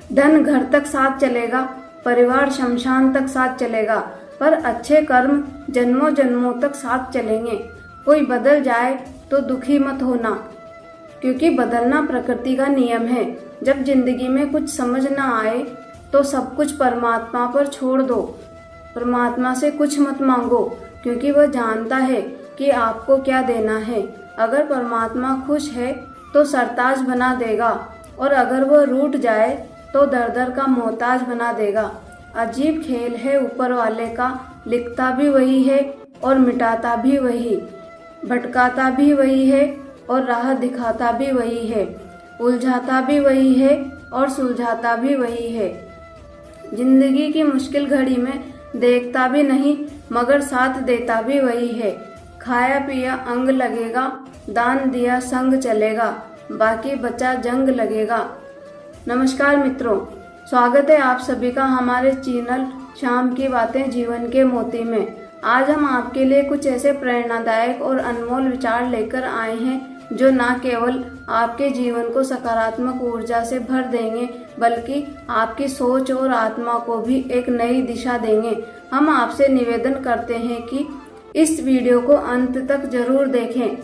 धन घर तक साथ चलेगा, परिवार शमशान तक साथ चलेगा, पर अच्छे कर्म जन्मों जन्मों तक साथ चलेंगे। कोई बदल जाए तो दुखी मत होना, क्योंकि बदलना प्रकृति का नियम है। जब जिंदगी में कुछ समझ ना आए तो सब कुछ परमात्मा पर छोड़ दो। परमात्मा से कुछ मत मांगो, क्योंकि वह जानता है कि आपको क्या देना है। अगर परमात्मा खुश है तो सरताज बना देगा, और अगर वह रूठ जाए तो दर दर का मोहताज बना देगा। अजीब खेल है ऊपर वाले का, लिखता भी वही है और मिटाता भी वही, भटकाता भी वही है और राह दिखाता भी वही है, उलझाता भी वही है और सुलझाता भी वही है। जिंदगी की मुश्किल घड़ी में देखता भी नहीं मगर साथ देता भी वही है। खाया पिया अंग लगेगा, दान दिया संग चलेगा, बाकी बचा जंग लगेगा। नमस्कार मित्रों, स्वागत है आप सभी का हमारे चैनल शाम की बातें जीवन के मोती में। आज हम आपके लिए कुछ ऐसे प्रेरणादायक और अनमोल विचार लेकर आए हैं जो न केवल आपके जीवन को सकारात्मक ऊर्जा से भर देंगे, बल्कि आपकी सोच और आत्मा को भी एक नई दिशा देंगे। हम आपसे निवेदन करते हैं कि इस वीडियो को अंत तक जरूर देखें,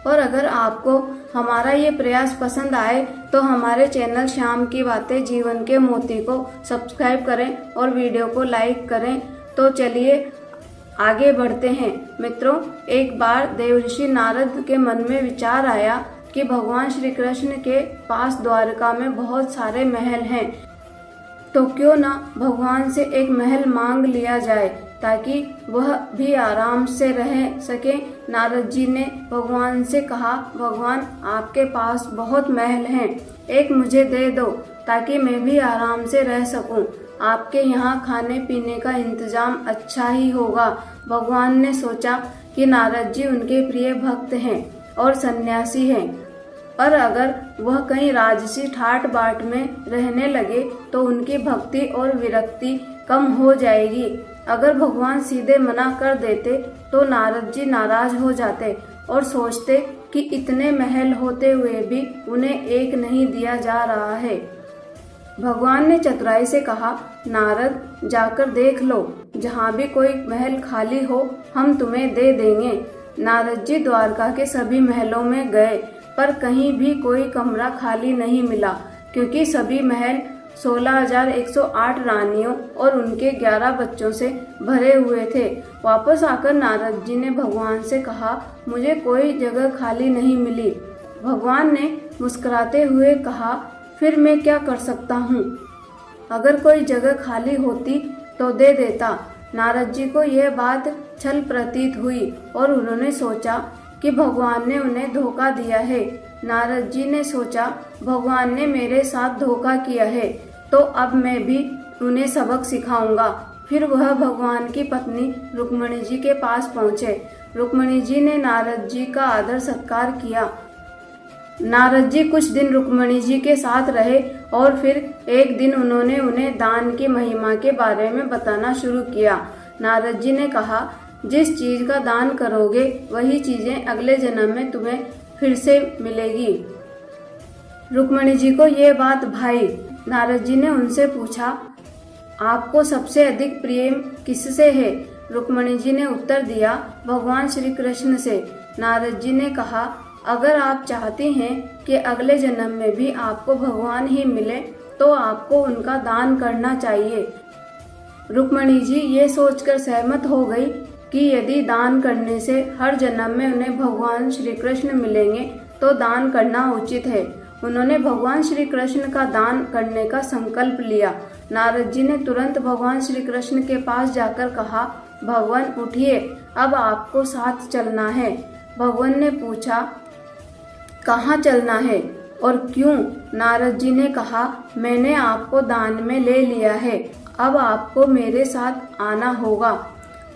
और अगर आपको हमारा ये प्रयास पसंद आए तो हमारे चैनल शाम की बातें जीवन के मोती को सब्सक्राइब करें और वीडियो को लाइक करें। तो चलिए आगे बढ़ते हैं। मित्रों, एक बार देवर्षि नारद के मन में विचार आया कि भगवान श्री कृष्ण के पास द्वारका में बहुत सारे महल हैं, तो क्यों ना भगवान से एक महल मांग लिया जाए ताकि वह भी आराम से रह सके। नारद जी ने भगवान से कहा, भगवान आपके पास बहुत महल हैं, एक मुझे दे दो ताकि मैं भी आराम से रह सकूं। आपके यहाँ खाने पीने का इंतजाम अच्छा ही होगा। भगवान ने सोचा कि नारद जी उनके प्रिय भक्त हैं और सन्यासी हैं, और अगर वह कहीं राजसी ठाट बाट में रहने लगे तो उनकी भक्ति और विरक्ति कम हो जाएगी। अगर भगवान सीधे मना कर देते तो नारद जी नाराज हो जाते और सोचते कि इतने महल होते हुए भी उन्हें एक नहीं दिया जा रहा है। भगवान ने चतुराई से कहा, नारद जाकर देख लो, जहाँ भी कोई महल खाली हो हम तुम्हें दे देंगे। नारद जी द्वारका के सभी महलों में गए, पर कहीं भी कोई कमरा खाली नहीं मिला, क्योंकि सभी महल 16,108 रानियों और उनके 11 बच्चों से भरे हुए थे। वापस आकर नारद जी ने भगवान से कहा, मुझे कोई जगह खाली नहीं मिली। भगवान ने मुस्कुराते हुए कहा, फिर मैं क्या कर सकता हूँ? अगर कोई जगह खाली होती तो दे देता। नारद जी को यह बात छल प्रतीत हुई और उन्होंने सोचा कि भगवान ने उन्हें धोखा दिया है। नारद जी ने सोचा, भगवान ने मेरे साथ धोखा किया है, तो अब मैं भी उन्हें सबक सिखाऊंगा। फिर वह भगवान की पत्नी रुक्मिणी जी के पास पहुँचे। रुक्मिणी जी ने नारद जी का आदर सत्कार किया। नारद जी कुछ दिन रुक्मिणी जी के साथ रहे और फिर एक दिन उन्होंने उन्हें दान की महिमा के बारे में बताना शुरू किया। नारद जी ने कहा, जिस चीज का दान करोगे वही चीजें अगले जन्म में तुम्हें फिर से मिलेगी। रुक्मिणी जी को ये बात भाई। नारद जी ने उनसे पूछा, आपको सबसे अधिक प्रेम किससे है? रुक्मिणी जी ने उत्तर दिया, भगवान श्री कृष्ण से। नारद जी ने कहा, अगर आप चाहती हैं कि अगले जन्म में भी आपको भगवान ही मिले तो आपको उनका दान करना चाहिए। रुक्मिणी जी ये सोचकर सहमत हो गई कि यदि दान करने से हर जन्म में उन्हें भगवान श्री कृष्ण मिलेंगे तो दान करना उचित है। उन्होंने भगवान श्री कृष्ण का दान करने का संकल्प लिया। नारद जी ने तुरंत भगवान श्री कृष्ण के पास जाकर कहा, भगवान उठिए, अब आपको साथ चलना है। भगवान ने पूछा, कहाँ चलना है और क्यों? नारद जी ने कहा, मैंने आपको दान में ले लिया है, अब आपको मेरे साथ आना होगा।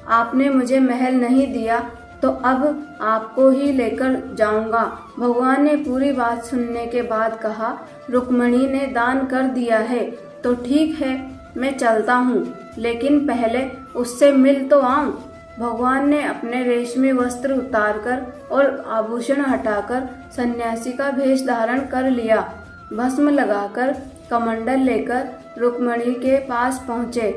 आपने मुझे महल नहीं दिया तो अब आपको ही लेकर जाऊंगा। भगवान ने पूरी बात सुनने के बाद कहा, रुक्मिणी ने दान कर दिया है तो ठीक है, मैं चलता हूँ, लेकिन पहले उससे मिल तो आऊं। भगवान ने अपने रेशमी वस्त्र उतारकर और आभूषण हटाकर सन्यासी का भेष धारण कर लिया। भस्म लगाकर कमंडल लेकर रुक्मणी के पास पहुँचे।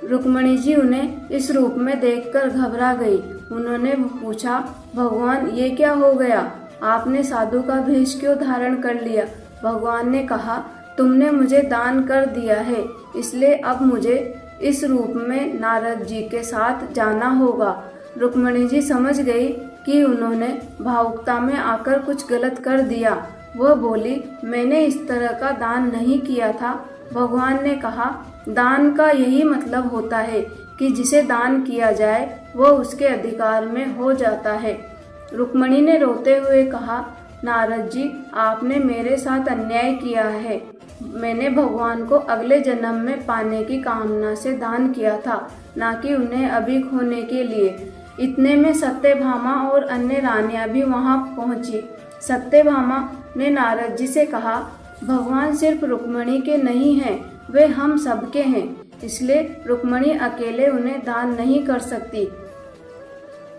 रुक्मणी जी उन्हें इस रूप में देखकर घबरा गई। उन्होंने पूछा, भगवान ये क्या हो गया? आपने साधु का भेष क्यों धारण कर लिया? भगवान ने कहा, तुमने मुझे दान कर दिया है, इसलिए अब मुझे इस रूप में नारद जी के साथ जाना होगा। रुक्मणी जी समझ गई कि उन्होंने भावुकता में आकर कुछ गलत कर दिया। वह बोली, मैंने इस तरह का दान नहीं किया था। भगवान ने कहा, दान का यही मतलब होता है कि जिसे दान किया जाए वह उसके अधिकार में हो जाता है। रुक्मणी ने रोते हुए कहा, नारद जी, आपने मेरे साथ अन्याय किया है। मैंने भगवान को अगले जन्म में पाने की कामना से दान किया था, ना कि उन्हें अभी खोने के लिए। इतने में सत्यभामा और अन्य रानियां भी वहां पहुंची। सत्यभामा ने नारद जी से कहा, भगवान सिर्फ रुक्मणी के नहीं हैं, वे हम सबके हैं, इसलिए रुक्मणी अकेले उन्हें दान नहीं कर सकती।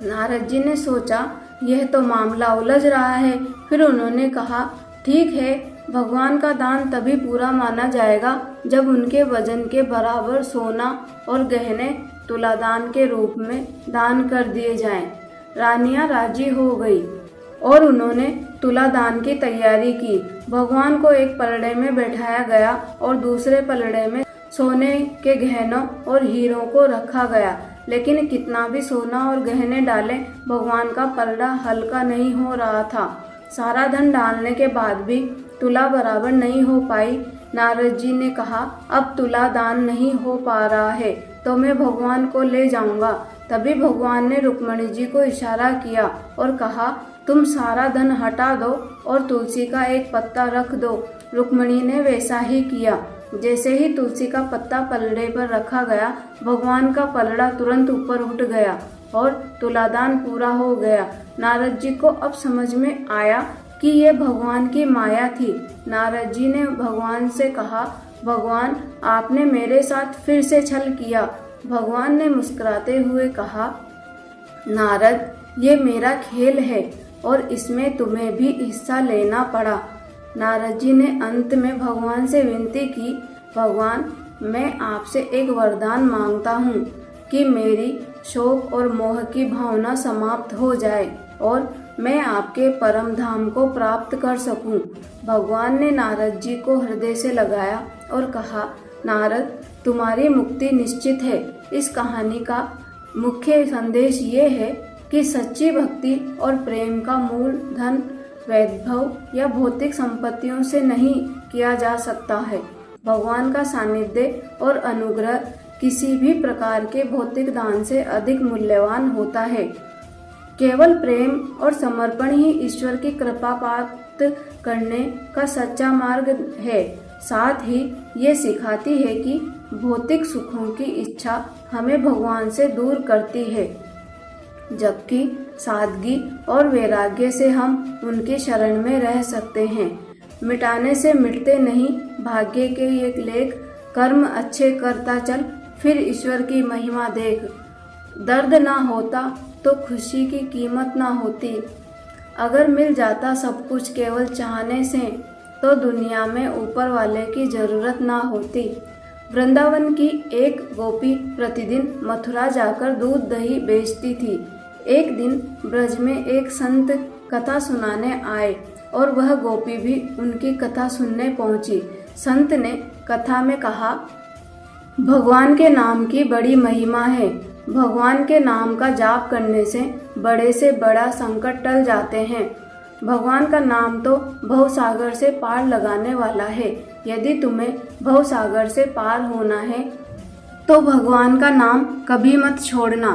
नारद जी ने सोचा, यह तो मामला उलझ रहा है। फिर उन्होंने कहा, ठीक है, भगवान का दान तभी पूरा माना जाएगा जब उनके वजन के बराबर सोना और गहने तुलादान के रूप में दान कर दिए जाएं। रानियां राजी हो गई और उन्होंने तुलादान की तैयारी की। भगवान को एक पलड़े में बैठाया गया और दूसरे पलड़े में सोने के गहनों और हीरों को रखा गया। लेकिन कितना भी सोना और गहने डाले, भगवान का पलड़ा हल्का नहीं हो रहा था। सारा धन डालने के बाद भी तुला बराबर नहीं हो पाई। नारद जी ने कहा, अब तुला दान नहीं हो पा रहा है तो मैं भगवान को ले जाऊंगा। तभी भगवान ने रुक्मणी जी को इशारा किया और कहा, तुम सारा धन हटा दो और तुलसी का एक पत्ता रख दो। रुक्मणी ने वैसा ही किया। जैसे ही तुलसी का पत्ता पलड़े पर रखा गया, भगवान का पलड़ा तुरंत ऊपर उठ गया और तुलादान पूरा हो गया। नारद जी को अब समझ में आया कि यह भगवान की माया थी। नारद जी ने भगवान से कहा, भगवान, आपने मेरे साथ फिर से छल किया। भगवान ने मुस्कुराते हुए कहा, नारद, ये मेरा खेल है और इसमें तुम्हें भी हिस्सा लेना पड़ा। नारद जी ने अंत में भगवान से विनती की, भगवान, मैं आपसे एक वरदान मांगता हूँ कि मेरी शोक और मोह की भावना समाप्त हो जाए और मैं आपके परम धाम को प्राप्त कर सकूं। भगवान ने नारद जी को हृदय से लगाया और कहा, नारद, तुम्हारी मुक्ति निश्चित है। इस कहानी का मुख्य संदेश ये है कि सच्ची भक्ति और प्रेम का मूल धन वैभव या भौतिक संपत्तियों से नहीं किया जा सकता है। भगवान का सानिध्य और अनुग्रह किसी भी प्रकार के भौतिक दान से अधिक मूल्यवान होता है। केवल प्रेम और समर्पण ही ईश्वर की कृपा प्राप्त करने का सच्चा मार्ग है। साथ ही ये सिखाती है कि भौतिक सुखों की इच्छा हमें भगवान से दूर करती है, जबकि सादगी और वैराग्य से हम उनकी शरण में रह सकते हैं। मिटाने से मिटते नहीं भाग्य के ये लेख, कर्म अच्छे करता चल, फिर ईश्वर की महिमा देख। दर्द ना होता तो खुशी की कीमत ना होती। अगर मिल जाता सब कुछ केवल चाहने से, तो दुनिया में ऊपर वाले की जरूरत ना होती। वृंदावन की एक गोपी प्रतिदिन मथुरा जाकर दूध दही बेचती थी। एक दिन ब्रज में एक संत कथा सुनाने आए और वह गोपी भी उनकी कथा सुनने पहुंची। संत ने कथा में कहा, भगवान के नाम की बड़ी महिमा है। भगवान के नाम का जाप करने से बड़ा संकट टल जाते हैं। भगवान का नाम तो भवसागर से पार लगाने वाला है। यदि तुम्हें भवसागर से पार होना है तो भगवान का नाम कभी मत छोड़ना।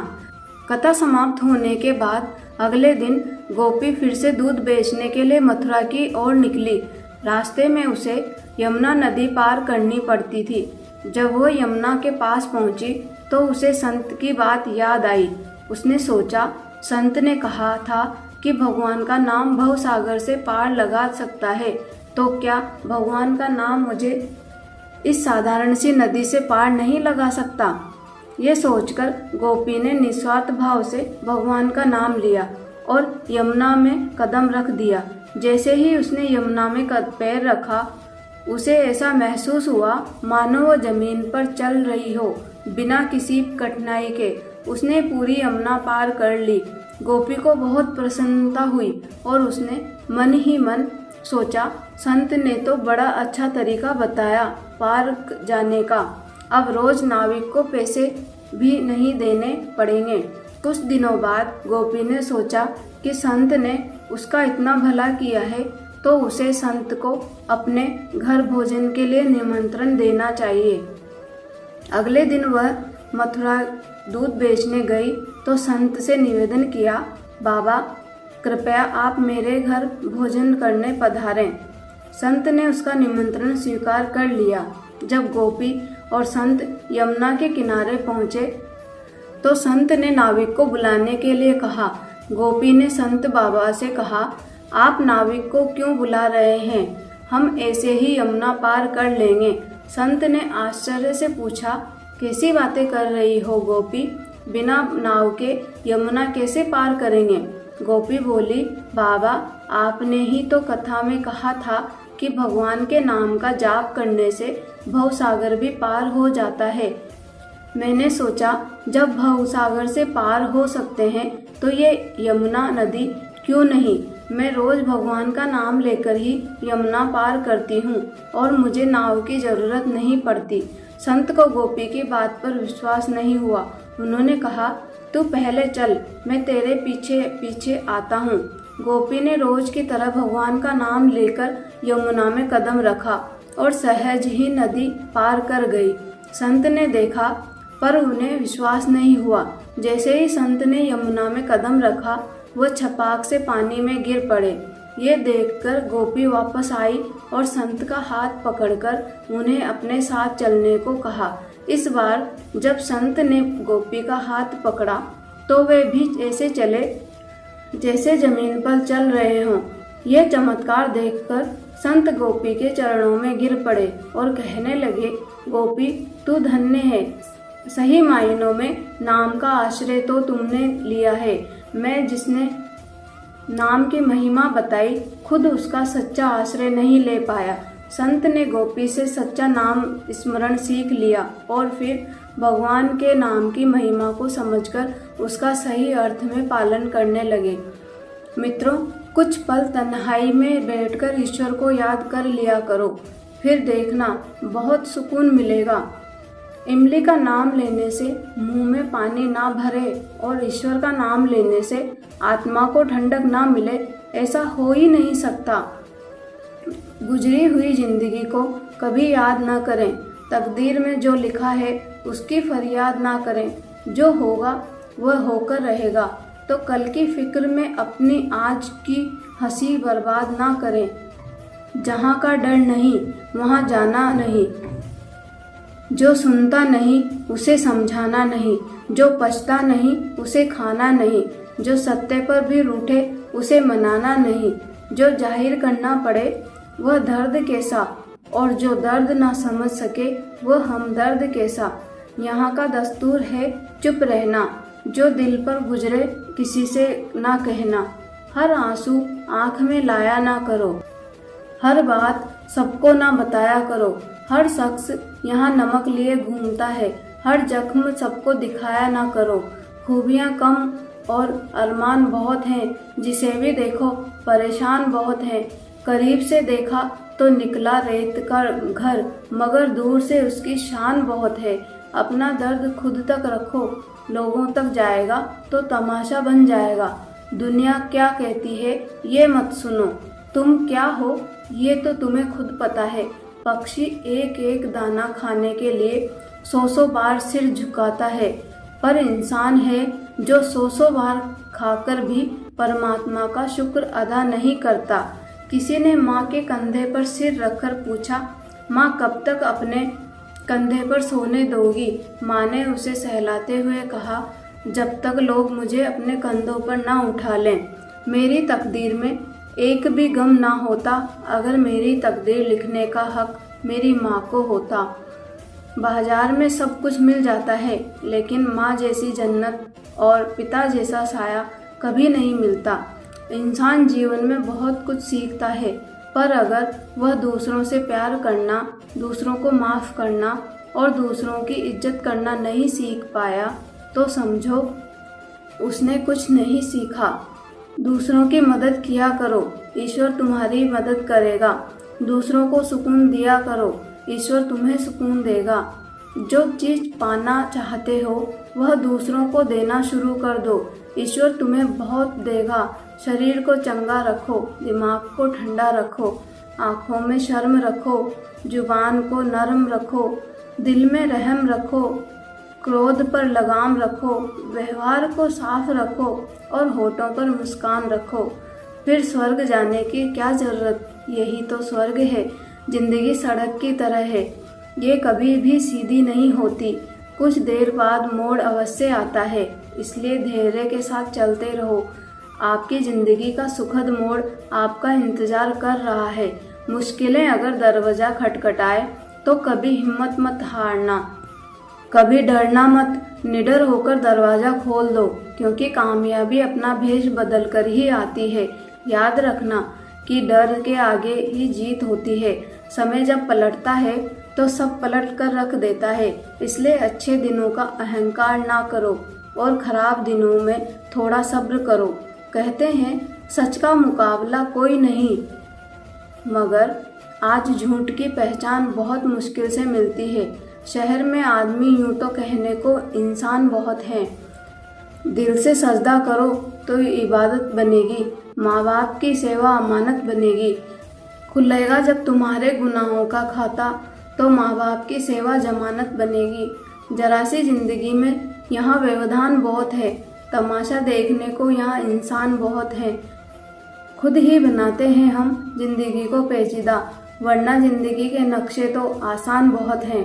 कथा समाप्त होने के बाद अगले दिन गोपी फिर से दूध बेचने के लिए मथुरा की ओर निकली। रास्ते में उसे यमुना नदी पार करनी पड़ती थी। जब वो यमुना के पास पहुंची तो उसे संत की बात याद आई। उसने सोचा, संत ने कहा था कि भगवान का नाम भवसागर से पार लगा सकता है, तो क्या भगवान का नाम मुझे इस साधारण सी नदी से पार नहीं लगा सकता? ये सोचकर गोपी ने निस्वार्थ भाव से भगवान का नाम लिया और यमुना में कदम रख दिया। जैसे ही उसने यमुना में पैर रखा उसे ऐसा महसूस हुआ मानो वो जमीन पर चल रही हो, बिना किसी कठिनाई के। उसने पूरी यमुना पार कर ली। गोपी को बहुत प्रसन्नता हुई और उसने मन ही मन सोचा, संत ने तो बड़ा अच्छा तरीका बताया पार जाने का। अब रोज नाविक को पैसे भी नहीं देने पड़ेंगे। कुछ दिनों बाद गोपी ने सोचा कि संत ने उसका इतना भला किया है तो उसे संत को अपने घर भोजन के लिए निमंत्रण देना चाहिए। अगले दिन वह मथुरा दूध बेचने गई तो संत से निवेदन किया, बाबा कृपया आप मेरे घर भोजन करने पधारें। संत ने उसका निमंत्रण स्वीकार कर लिया। जब गोपी और संत यमुना के किनारे पहुँचे तो संत ने नाविक को बुलाने के लिए कहा। गोपी ने संत बाबा से कहा, आप नाविक को क्यों बुला रहे हैं? हम ऐसे ही यमुना पार कर लेंगे। संत ने आश्चर्य से पूछा, कैसी बातें कर रही हो गोपी? बिना नाव के यमुना कैसे पार करेंगे? गोपी बोली, बाबा आपने ही तो कथा में कहा था कि भगवान के नाम का जाप करने से भवसागर भी पार हो जाता है। मैंने सोचा जब भवसागर से पार हो सकते हैं तो ये यमुना नदी क्यों नहीं? मैं रोज भगवान का नाम लेकर ही यमुना पार करती हूँ और मुझे नाव की जरूरत नहीं पड़ती। संत को गोपी की बात पर विश्वास नहीं हुआ। उन्होंने कहा, तू पहले चल, मैं तेरे पीछे पीछे आता हूँ। गोपी ने रोज की तरह भगवान का नाम लेकर यमुना में कदम रखा और सहज ही नदी पार कर गई। संत ने देखा पर उन्हें विश्वास नहीं हुआ। जैसे ही संत ने यमुना में कदम रखा वह छपाक से पानी में गिर पड़े। ये देखकर गोपी वापस आई और संत का हाथ पकड़कर उन्हें अपने साथ चलने को कहा। इस बार जब संत ने गोपी का हाथ पकड़ा तो वे भी ऐसे चले जैसे जमीन पर चल रहे हों। यह चमत्कार देखकर संत गोपी के चरणों में गिर पड़े और कहने लगे, गोपी तू धन्य है। सही मायनों में नाम का आश्रय तो तुमने लिया है। मैं जिसने नाम की महिमा बताई खुद उसका सच्चा आश्रय नहीं ले पाया। संत ने गोपी से सच्चा नाम स्मरण सीख लिया और फिर भगवान के नाम की महिमा को समझकर उसका सही अर्थ में पालन करने लगे। मित्रों, कुछ पल तन्हाई में बैठकर ईश्वर को याद कर लिया करो, फिर देखना बहुत सुकून मिलेगा। इमली का नाम लेने से मुंह में पानी ना भरे और ईश्वर का नाम लेने से आत्मा को ठंडक ना मिले, ऐसा हो ही नहीं सकता। गुजरी हुई जिंदगी को कभी याद ना करें। तकदीर में जो लिखा है उसकी फरियाद ना करें। जो होगा वह होकर रहेगा। तो कल की फिक्र में अपनी आज की हंसी बर्बाद ना करें। जहाँ का डर नहीं वहाँ जाना नहीं। जो सुनता नहीं उसे समझाना नहीं। जो पछता नहीं उसे खाना नहीं। जो सत्य पर भी रूठे उसे मनाना नहीं। जो जाहिर करना पड़े वह दर्द कैसा, और जो दर्द ना समझ सके वह हमदर्द कैसा। यहाँ का दस्तूर है चुप रहना। जो दिल पर गुजरे किसी से ना कहना। हर आंसू आँख में लाया ना करो। हर बात सबको ना बताया करो। हर शख्स यहाँ नमक लिए घूमता है। हर जख्म सबको दिखाया ना करो। खूबियाँ कम और अरमान बहुत हैं। जिसे भी देखो परेशान बहुत हैं। करीब से देखा तो निकला रेत का घर, मगर दूर से उसकी शान बहुत है। अपना दर्द खुद तक रखो, लोगों तक जाएगा तो तमाशा बन जाएगा। दुनिया क्या कहती है ये मत सुनो। तुम क्या हो ये तो तुम्हें खुद पता है। पक्षी एक एक दाना खाने के लिए 100 बार सिर झुकाता है, पर इंसान है जो 100 बार खाकर भी परमात्मा का शुक्र अदा नहीं करता। किसी ने माँ के कंधे पर सिर रखकर पूछा, माँ कब तक अपने कंधे पर सोने दोगी? माँ ने उसे सहलाते हुए कहा, जब तक लोग मुझे अपने कंधों पर ना उठा लें। मेरी तकदीर में एक भी गम ना होता अगर मेरी तकदीर लिखने का हक मेरी माँ को होता। बाजार में सब कुछ मिल जाता है, लेकिन माँ जैसी जन्नत और पिता जैसा साया कभी नहीं मिलता। इंसान जीवन में बहुत कुछ सीखता है, पर अगर वह दूसरों से प्यार करना, दूसरों को माफ़ करना और दूसरों की इज्जत करना नहीं सीख पाया तो समझो उसने कुछ नहीं सीखा। दूसरों की मदद किया करो, ईश्वर तुम्हारी मदद करेगा। दूसरों को सुकून दिया करो, ईश्वर तुम्हें सुकून देगा। जो चीज़ पाना चाहते हो वह दूसरों को देना शुरू कर दो, ईश्वर तुम्हें बहुत देगा। शरीर को चंगा रखो, दिमाग को ठंडा रखो, आँखों में शर्म रखो, जुबान को नरम रखो, दिल में रहम रखो, क्रोध पर लगाम रखो, व्यवहार को साफ रखो और होठों पर मुस्कान रखो। फिर स्वर्ग जाने की क्या ज़रूरत, यही तो स्वर्ग है। जिंदगी सड़क की तरह है, ये कभी भी सीधी नहीं होती, कुछ देर बाद मोड़ अवश्य आता है, इसलिए धैर्य के साथ चलते रहो। आपकी ज़िंदगी का सुखद मोड़ आपका इंतज़ार कर रहा है। मुश्किलें अगर दरवाज़ा खटखटाए तो कभी हिम्मत मत हारना, कभी डरना मत, निडर होकर दरवाज़ा खोल दो, क्योंकि कामयाबी अपना भेष बदल कर ही आती है। याद रखना कि डर के आगे ही जीत होती है। समय जब पलटता है तो सब पलट कर रख देता है, इसलिए अच्छे दिनों का अहंकार ना करो और खराब दिनों में थोड़ा सब्र करो। कहते हैं सच का मुकाबला कोई नहीं, मगर आज झूठ की पहचान बहुत मुश्किल से मिलती है। शहर में आदमी यूं तो कहने को इंसान बहुत हैं। दिल से सजदा करो तो इबादत बनेगी, माँ बाप की सेवा अमानत बनेगी। खुलेगा जब तुम्हारे गुनाहों का खाता तो माँ बाप की सेवा जमानत बनेगी। जरा सी जिंदगी में यहाँ व्यवधान बहुत है, तमाशा देखने को यहाँ इंसान बहुत हैं। खुद ही बनाते हैं हम जिंदगी को पेचीदा, वरना जिंदगी के नक्शे तो आसान बहुत हैं।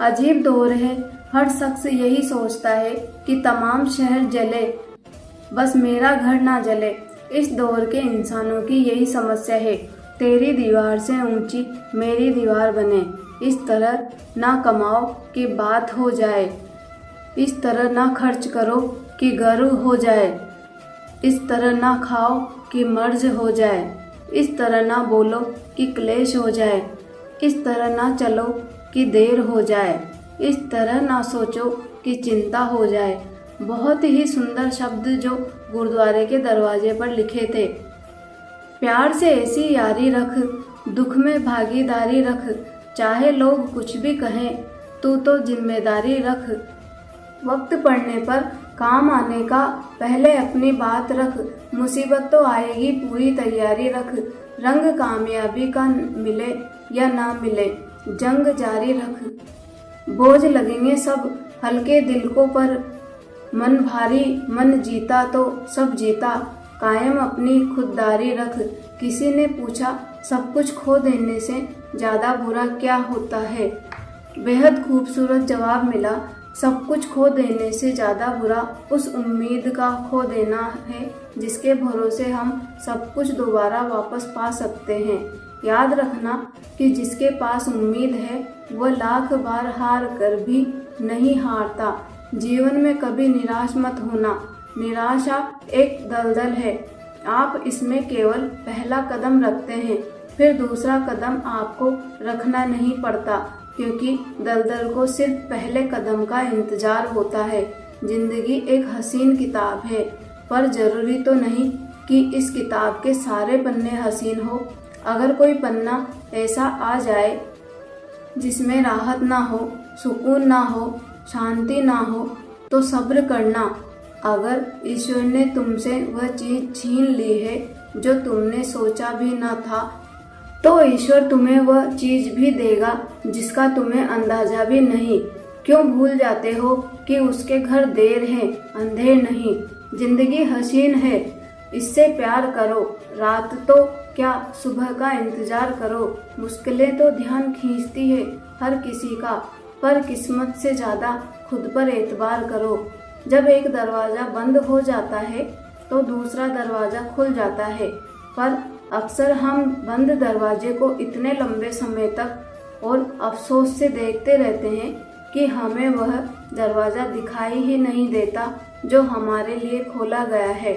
अजीब दौर है, हर शख्स यही सोचता है कि तमाम शहर जले, बस मेरा घर ना जले। इस दौर के इंसानों की यही समस्या है, तेरी दीवार से ऊंची मेरी दीवार बने। इस तरह ना कमाओ कि बात हो जाए, इस तरह ना खर्च करो कि गर्व हो जाए, इस तरह ना खाओ कि मर्ज हो जाए, इस तरह ना बोलो कि क्लेश हो जाए, इस तरह ना चलो कि देर हो जाए, इस तरह ना सोचो कि चिंता हो जाए। बहुत ही सुंदर शब्द जो गुरुद्वारे के दरवाजे पर लिखे थे। प्यार से ऐसी यारी रख, दुख में भागीदारी रख, चाहे लोग कुछ भी कहें तू तो जिम्मेदारी रख। वक्त पड़ने पर काम आने का पहले अपनी बात रख, मुसीबत तो आएगी पूरी तैयारी रख। रंग कामयाबी का मिले या ना मिले, जंग जारी रख। बोझ लगेंगे सब हल्के दिल को, पर मन भारी मन जीता तो सब जीता। कायम अपनी खुददारी रख। किसी ने पूछा सब कुछ खो देने से ज़्यादा बुरा क्या होता है। बेहद खूबसूरत जवाब मिला, सब कुछ खो देने से ज़्यादा बुरा उस उम्मीद का खो देना है जिसके भरोसे हम सब कुछ दोबारा वापस पा सकते हैं। याद रखना कि जिसके पास उम्मीद है वह लाख बार हार कर भी नहीं हारता। जीवन में कभी निराश मत होना, निराशा एक दलदल है, आप इसमें केवल पहला कदम रखते हैं, फिर दूसरा कदम आपको रखना नहीं पड़ता, क्योंकि दलदल को सिर्फ पहले कदम का इंतजार होता है। जिंदगी एक हसीन किताब है, पर जरूरी तो नहीं कि इस किताब के सारे पन्ने हसीन हो। अगर कोई पन्ना ऐसा आ जाए जिसमें राहत ना हो, सुकून ना हो, शांति ना हो, तो सब्र करना। अगर ईश्वर ने तुमसे वह चीज़ छीन ली है जो तुमने सोचा भी ना था, तो ईश्वर तुम्हें वह चीज़ भी देगा जिसका तुम्हें अंदाजा भी नहीं। क्यों भूल जाते हो कि उसके घर देर है, अंधेर नहीं। जिंदगी हसीन है, इससे प्यार करो। रात तो क्या सुबह का इंतजार करो। मुश्किलें तो ध्यान खींचती है हर किसी का, पर किस्मत से ज़्यादा खुद पर एतबार करो। जब एक दरवाज़ा बंद हो जाता है तो दूसरा दरवाज़ा खुल जाता है, पर अक्सर हम बंद दरवाजे को इतने लंबे समय तक और अफसोस से देखते रहते हैं कि हमें वह दरवाज़ा दिखाई ही नहीं देता जो हमारे लिए खोला गया है।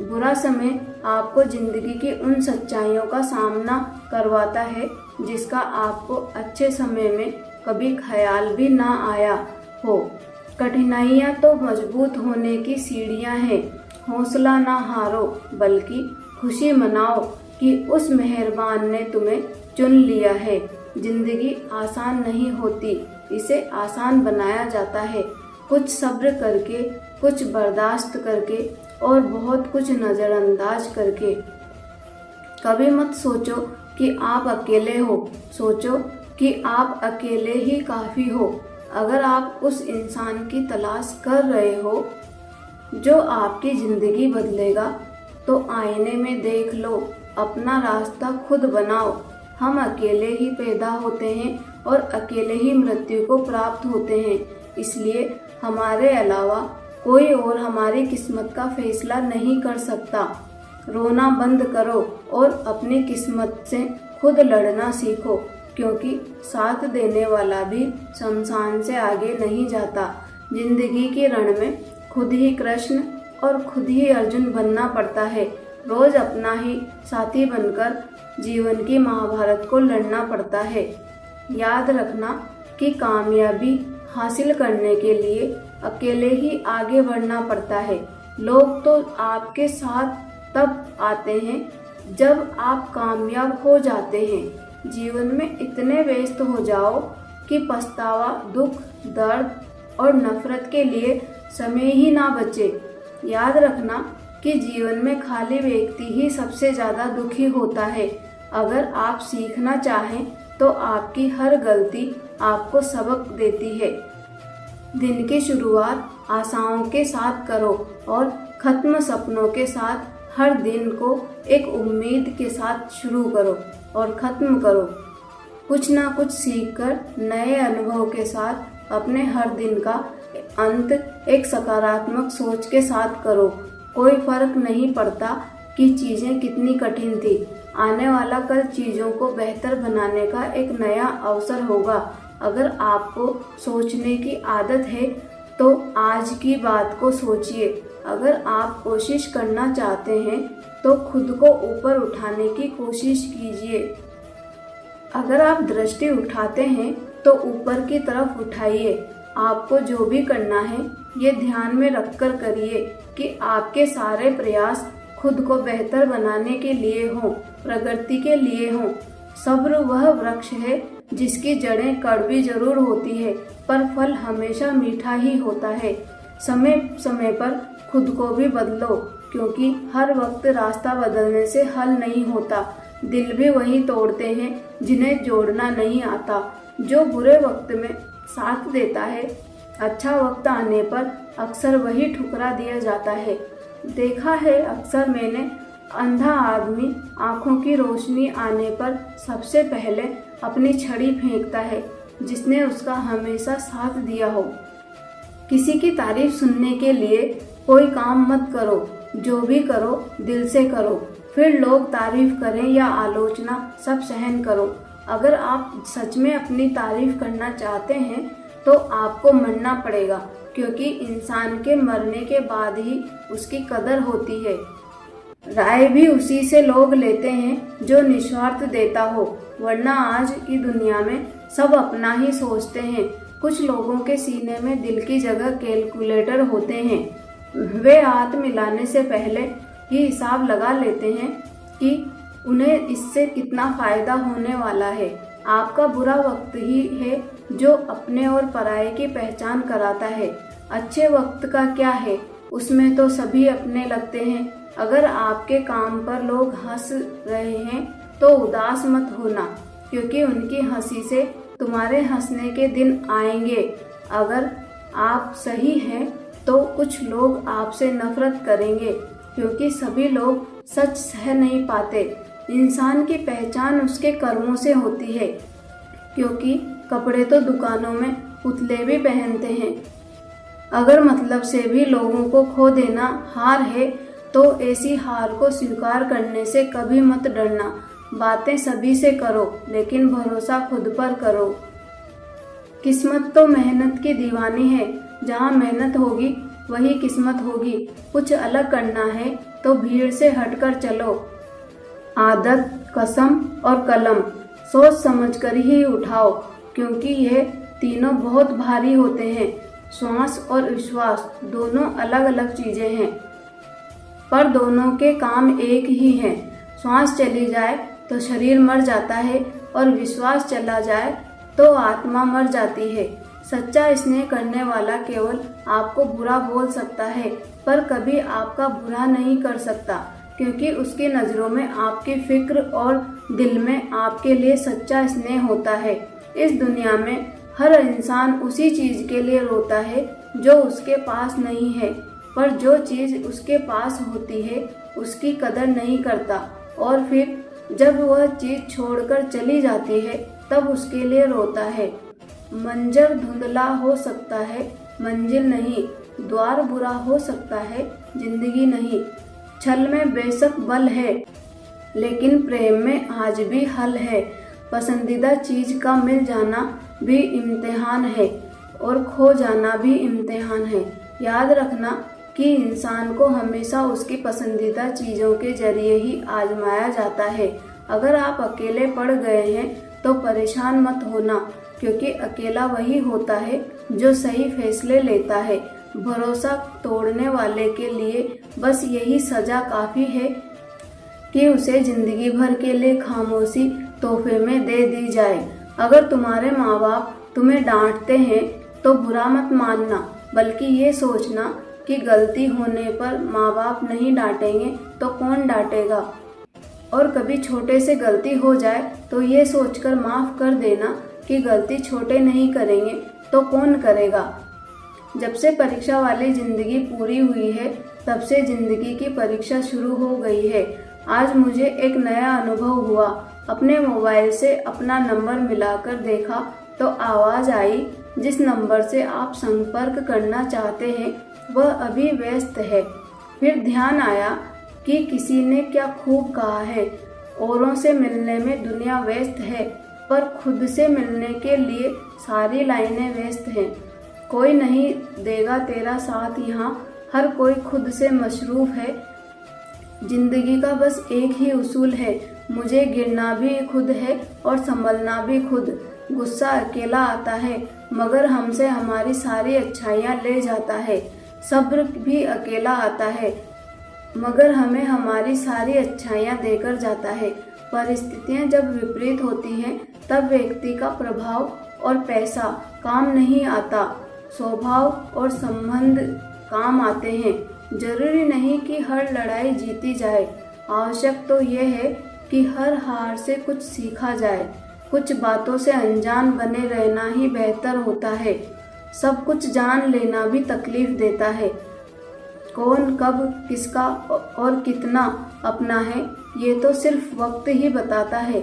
बुरा समय आपको जिंदगी की उन सच्चाइयों का सामना करवाता है जिसका आपको अच्छे समय में कभी ख्याल भी ना आया हो। कठिनाइयाँ तो मजबूत होने की सीढ़ियाँ हैं। हौसला ना हारो, बल्कि खुशी मनाओ कि उस मेहरबान ने तुम्हें चुन लिया है। जिंदगी आसान नहीं होती, इसे आसान बनाया जाता है। कुछ सब्र करके, कुछ बर्दाश्त करके और बहुत कुछ नज़रअंदाज करके। कभी मत सोचो कि आप अकेले हो, सोचो कि आप अकेले ही काफ़ी हो। अगर आप उस इंसान की तलाश कर रहे हो जो आपकी ज़िंदगी बदलेगा, तो आईने में देख लो, अपना रास्ता खुद बनाओ। हम अकेले ही पैदा होते हैं और अकेले ही मृत्यु को प्राप्त होते हैं, इसलिए हमारे अलावा कोई और हमारी किस्मत का फैसला नहीं कर सकता। रोना बंद करो और अपनी किस्मत से खुद लड़ना सीखो, क्योंकि साथ देने वाला भी शमशान से आगे नहीं जाता। जिंदगी के रण में खुद ही कृष्ण और खुद ही अर्जुन बनना पड़ता है। रोज अपना ही साथी बनकर जीवन की महाभारत को लड़ना पड़ता है। याद रखना कि कामयाबी हासिल करने के लिए अकेले ही आगे बढ़ना पड़ता है। लोग तो आपके साथ तब आते हैं जब आप कामयाब हो जाते हैं। जीवन में इतने व्यस्त हो जाओ कि पछतावा, दुख, दर्द और नफरत के लिए समय ही ना बचे। याद रखना कि जीवन में खाली व्यक्ति ही सबसे ज़्यादा दुखी होता है। अगर आप सीखना चाहें तो आपकी हर गलती आपको सबक देती है। दिन की शुरुआत आशाओं के साथ करो और ख़त्म सपनों के साथ। हर दिन को एक उम्मीद के साथ शुरू करो और ख़त्म करो। कुछ ना कुछ सीखकर नए अनुभव के साथ अपने हर दिन का अंत एक सकारात्मक सोच के साथ करो। कोई फर्क नहीं पड़ता कि चीज़ें कितनी कठिन थी। आने वाला कल चीज़ों को बेहतर बनाने का एक नया अवसर होगा। अगर आपको सोचने की आदत है तो आज की बात को सोचिए। अगर आप कोशिश करना चाहते हैं तो खुद को ऊपर उठाने की कोशिश कीजिए। अगर आप दृष्टि उठाते हैं तो ऊपर की तरफ उठाइए। आपको जो भी करना है ये ध्यान में रखकर करिए कि आपके सारे प्रयास खुद को बेहतर बनाने के लिए हों, प्रगति के लिए हों। सब्र वह वृक्ष है जिसकी जड़ें कड़वी जरूर होती है, पर फल हमेशा मीठा ही होता है। समय समय पर खुद को भी बदलो, क्योंकि हर वक्त रास्ता बदलने से हल नहीं होता। दिल भी वही तोड़ते हैं जिन्हें जोड़ना नहीं आता। जो बुरे वक्त में साथ देता है, अच्छा वक्त आने पर अक्सर वही ठुकरा दिया जाता है। देखा है अक्सर मैंने, अंधा आदमी आंखों की रोशनी आने पर सबसे पहले अपनी छड़ी फेंकता है जिसने उसका हमेशा साथ दिया हो। किसी की तारीफ सुनने के लिए कोई काम मत करो। जो भी करो दिल से करो, फिर लोग तारीफ करें या आलोचना सब सहन करो। अगर आप सच में अपनी तारीफ करना चाहते हैं तो आपको मरना पड़ेगा, क्योंकि इंसान के मरने के बाद ही उसकी कदर होती है। राय भी उसी से लोग लेते हैं जो निस्वार्थ देता हो, वरना आज की दुनिया में सब अपना ही सोचते हैं। कुछ लोगों के सीने में दिल की जगह कैलकुलेटर होते हैं। वे हाथ मिलाने से पहले ही हिसाब लगा लेते हैं कि उन्हें इससे कितना फायदा होने वाला है। आपका बुरा वक्त ही है जो अपने और पराये की पहचान कराता है। अच्छे वक्त का क्या है, उसमें तो सभी अपने लगते हैं। अगर आपके काम पर लोग हंस रहे हैं तो उदास मत होना, क्योंकि उनकी हंसी से तुम्हारे हंसने के दिन आएंगे। अगर आप सही हैं तो कुछ लोग आपसे नफरत करेंगे, क्योंकि सभी लोग सच सह नहीं पाते। इंसान की पहचान उसके कर्मों से होती है, क्योंकि कपड़े तो दुकानों में पुतले भी पहनते हैं। अगर मतलब से भी लोगों को खो देना हार है तो ऐसी हार को स्वीकार करने से कभी मत डरना। बातें सभी से करो, लेकिन भरोसा खुद पर करो। किस्मत तो मेहनत की दीवानी है। जहाँ मेहनत होगी वही किस्मत होगी। कुछ अलग करना है तो भीड़ से हटकर चलो। आदत, कसम और कलम सोच समझकर ही उठाओ, क्योंकि यह तीनों बहुत भारी होते हैं। श्वास और विश्वास दोनों अलग अलग चीजें हैं, पर दोनों के काम एक ही हैं। श्वास चली जाए तो शरीर मर जाता है और विश्वास चला जाए तो आत्मा मर जाती है। सच्चा स्नेह करने वाला केवल आपको बुरा बोल सकता है, पर कभी आपका बुरा नहीं कर सकता, क्योंकि उसकी नज़रों में आपकी फिक्र और दिल में आपके लिए सच्चा स्नेह होता है। इस दुनिया में हर इंसान उसी चीज़ के लिए रोता है जो उसके पास नहीं है, पर जो चीज़ उसके पास होती है उसकी कदर नहीं करता, और फिर जब वह चीज़ छोड़कर चली जाती है तब उसके लिए रोता है। मंजर धुंधला हो सकता है, मंजिल नहीं। द्वार बुरा हो सकता है, जिंदगी नहीं। छल में बेशक बल है, लेकिन प्रेम में आज भी हल है। पसंदीदा चीज़ का मिल जाना भी इम्तिहान है और खो जाना भी इम्तिहान है। याद रखना कि इंसान को हमेशा उसकी पसंदीदा चीज़ों के जरिए ही आजमाया जाता है। अगर आप अकेले पड़ गए हैं तो परेशान मत होना, क्योंकि अकेला वही होता है जो सही फैसले लेता है। भरोसा तोड़ने वाले के लिए बस यही सज़ा काफ़ी है कि उसे ज़िंदगी भर के लिए खामोशी तोहफे में दे दी जाए। अगर तुम्हारे माँ बाप तुम्हें डांटते हैं तो बुरा मत मानना, बल्कि ये सोचना कि गलती होने पर माँ बाप नहीं डांटेंगे तो कौन डांटेगा। और कभी छोटे से गलती हो जाए तो ये सोचकर माफ़ कर देना कि गलती छोटे नहीं करेंगे तो कौन करेगा। जब से परीक्षा वाली ज़िंदगी पूरी हुई है, तब से ज़िंदगी की परीक्षा शुरू हो गई है। आज मुझे एक नया अनुभव हुआ। अपने मोबाइल से अपना नंबर मिलाकर देखा तो आवाज़ आई, जिस नंबर से आप संपर्क करना चाहते हैं वह अभी व्यस्त है। फिर ध्यान आया कि किसी ने क्या खूब कहा है, औरों से मिलने में दुनिया व्यस्त है, पर खुद से मिलने के लिए सारी लाइनें व्यस्त हैं। कोई नहीं देगा तेरा साथ यहाँ, हर कोई खुद से मशरूफ़ है। जिंदगी का बस एक ही उसूल है, मुझे गिरना भी खुद है और संभलना भी खुद। गुस्सा अकेला आता है, मगर हमसे हमारी सारी अच्छाइयाँ ले जाता है। सब्र भी अकेला आता है, मगर हमें हमारी सारी अच्छाइयाँ देकर जाता है। परिस्थितियाँ जब विपरीत होती हैं तब व्यक्ति का प्रभाव और पैसा काम नहीं आता, स्वभाव और संबंध काम आते हैं। जरूरी नहीं कि हर लड़ाई जीती जाए, आवश्यक तो यह है कि हर हार से कुछ सीखा जाए। कुछ बातों से अनजान बने रहना ही बेहतर होता है। सब कुछ जान लेना भी तकलीफ देता है। कौन कब किसका और कितना अपना है, ये तो सिर्फ वक्त ही बताता है।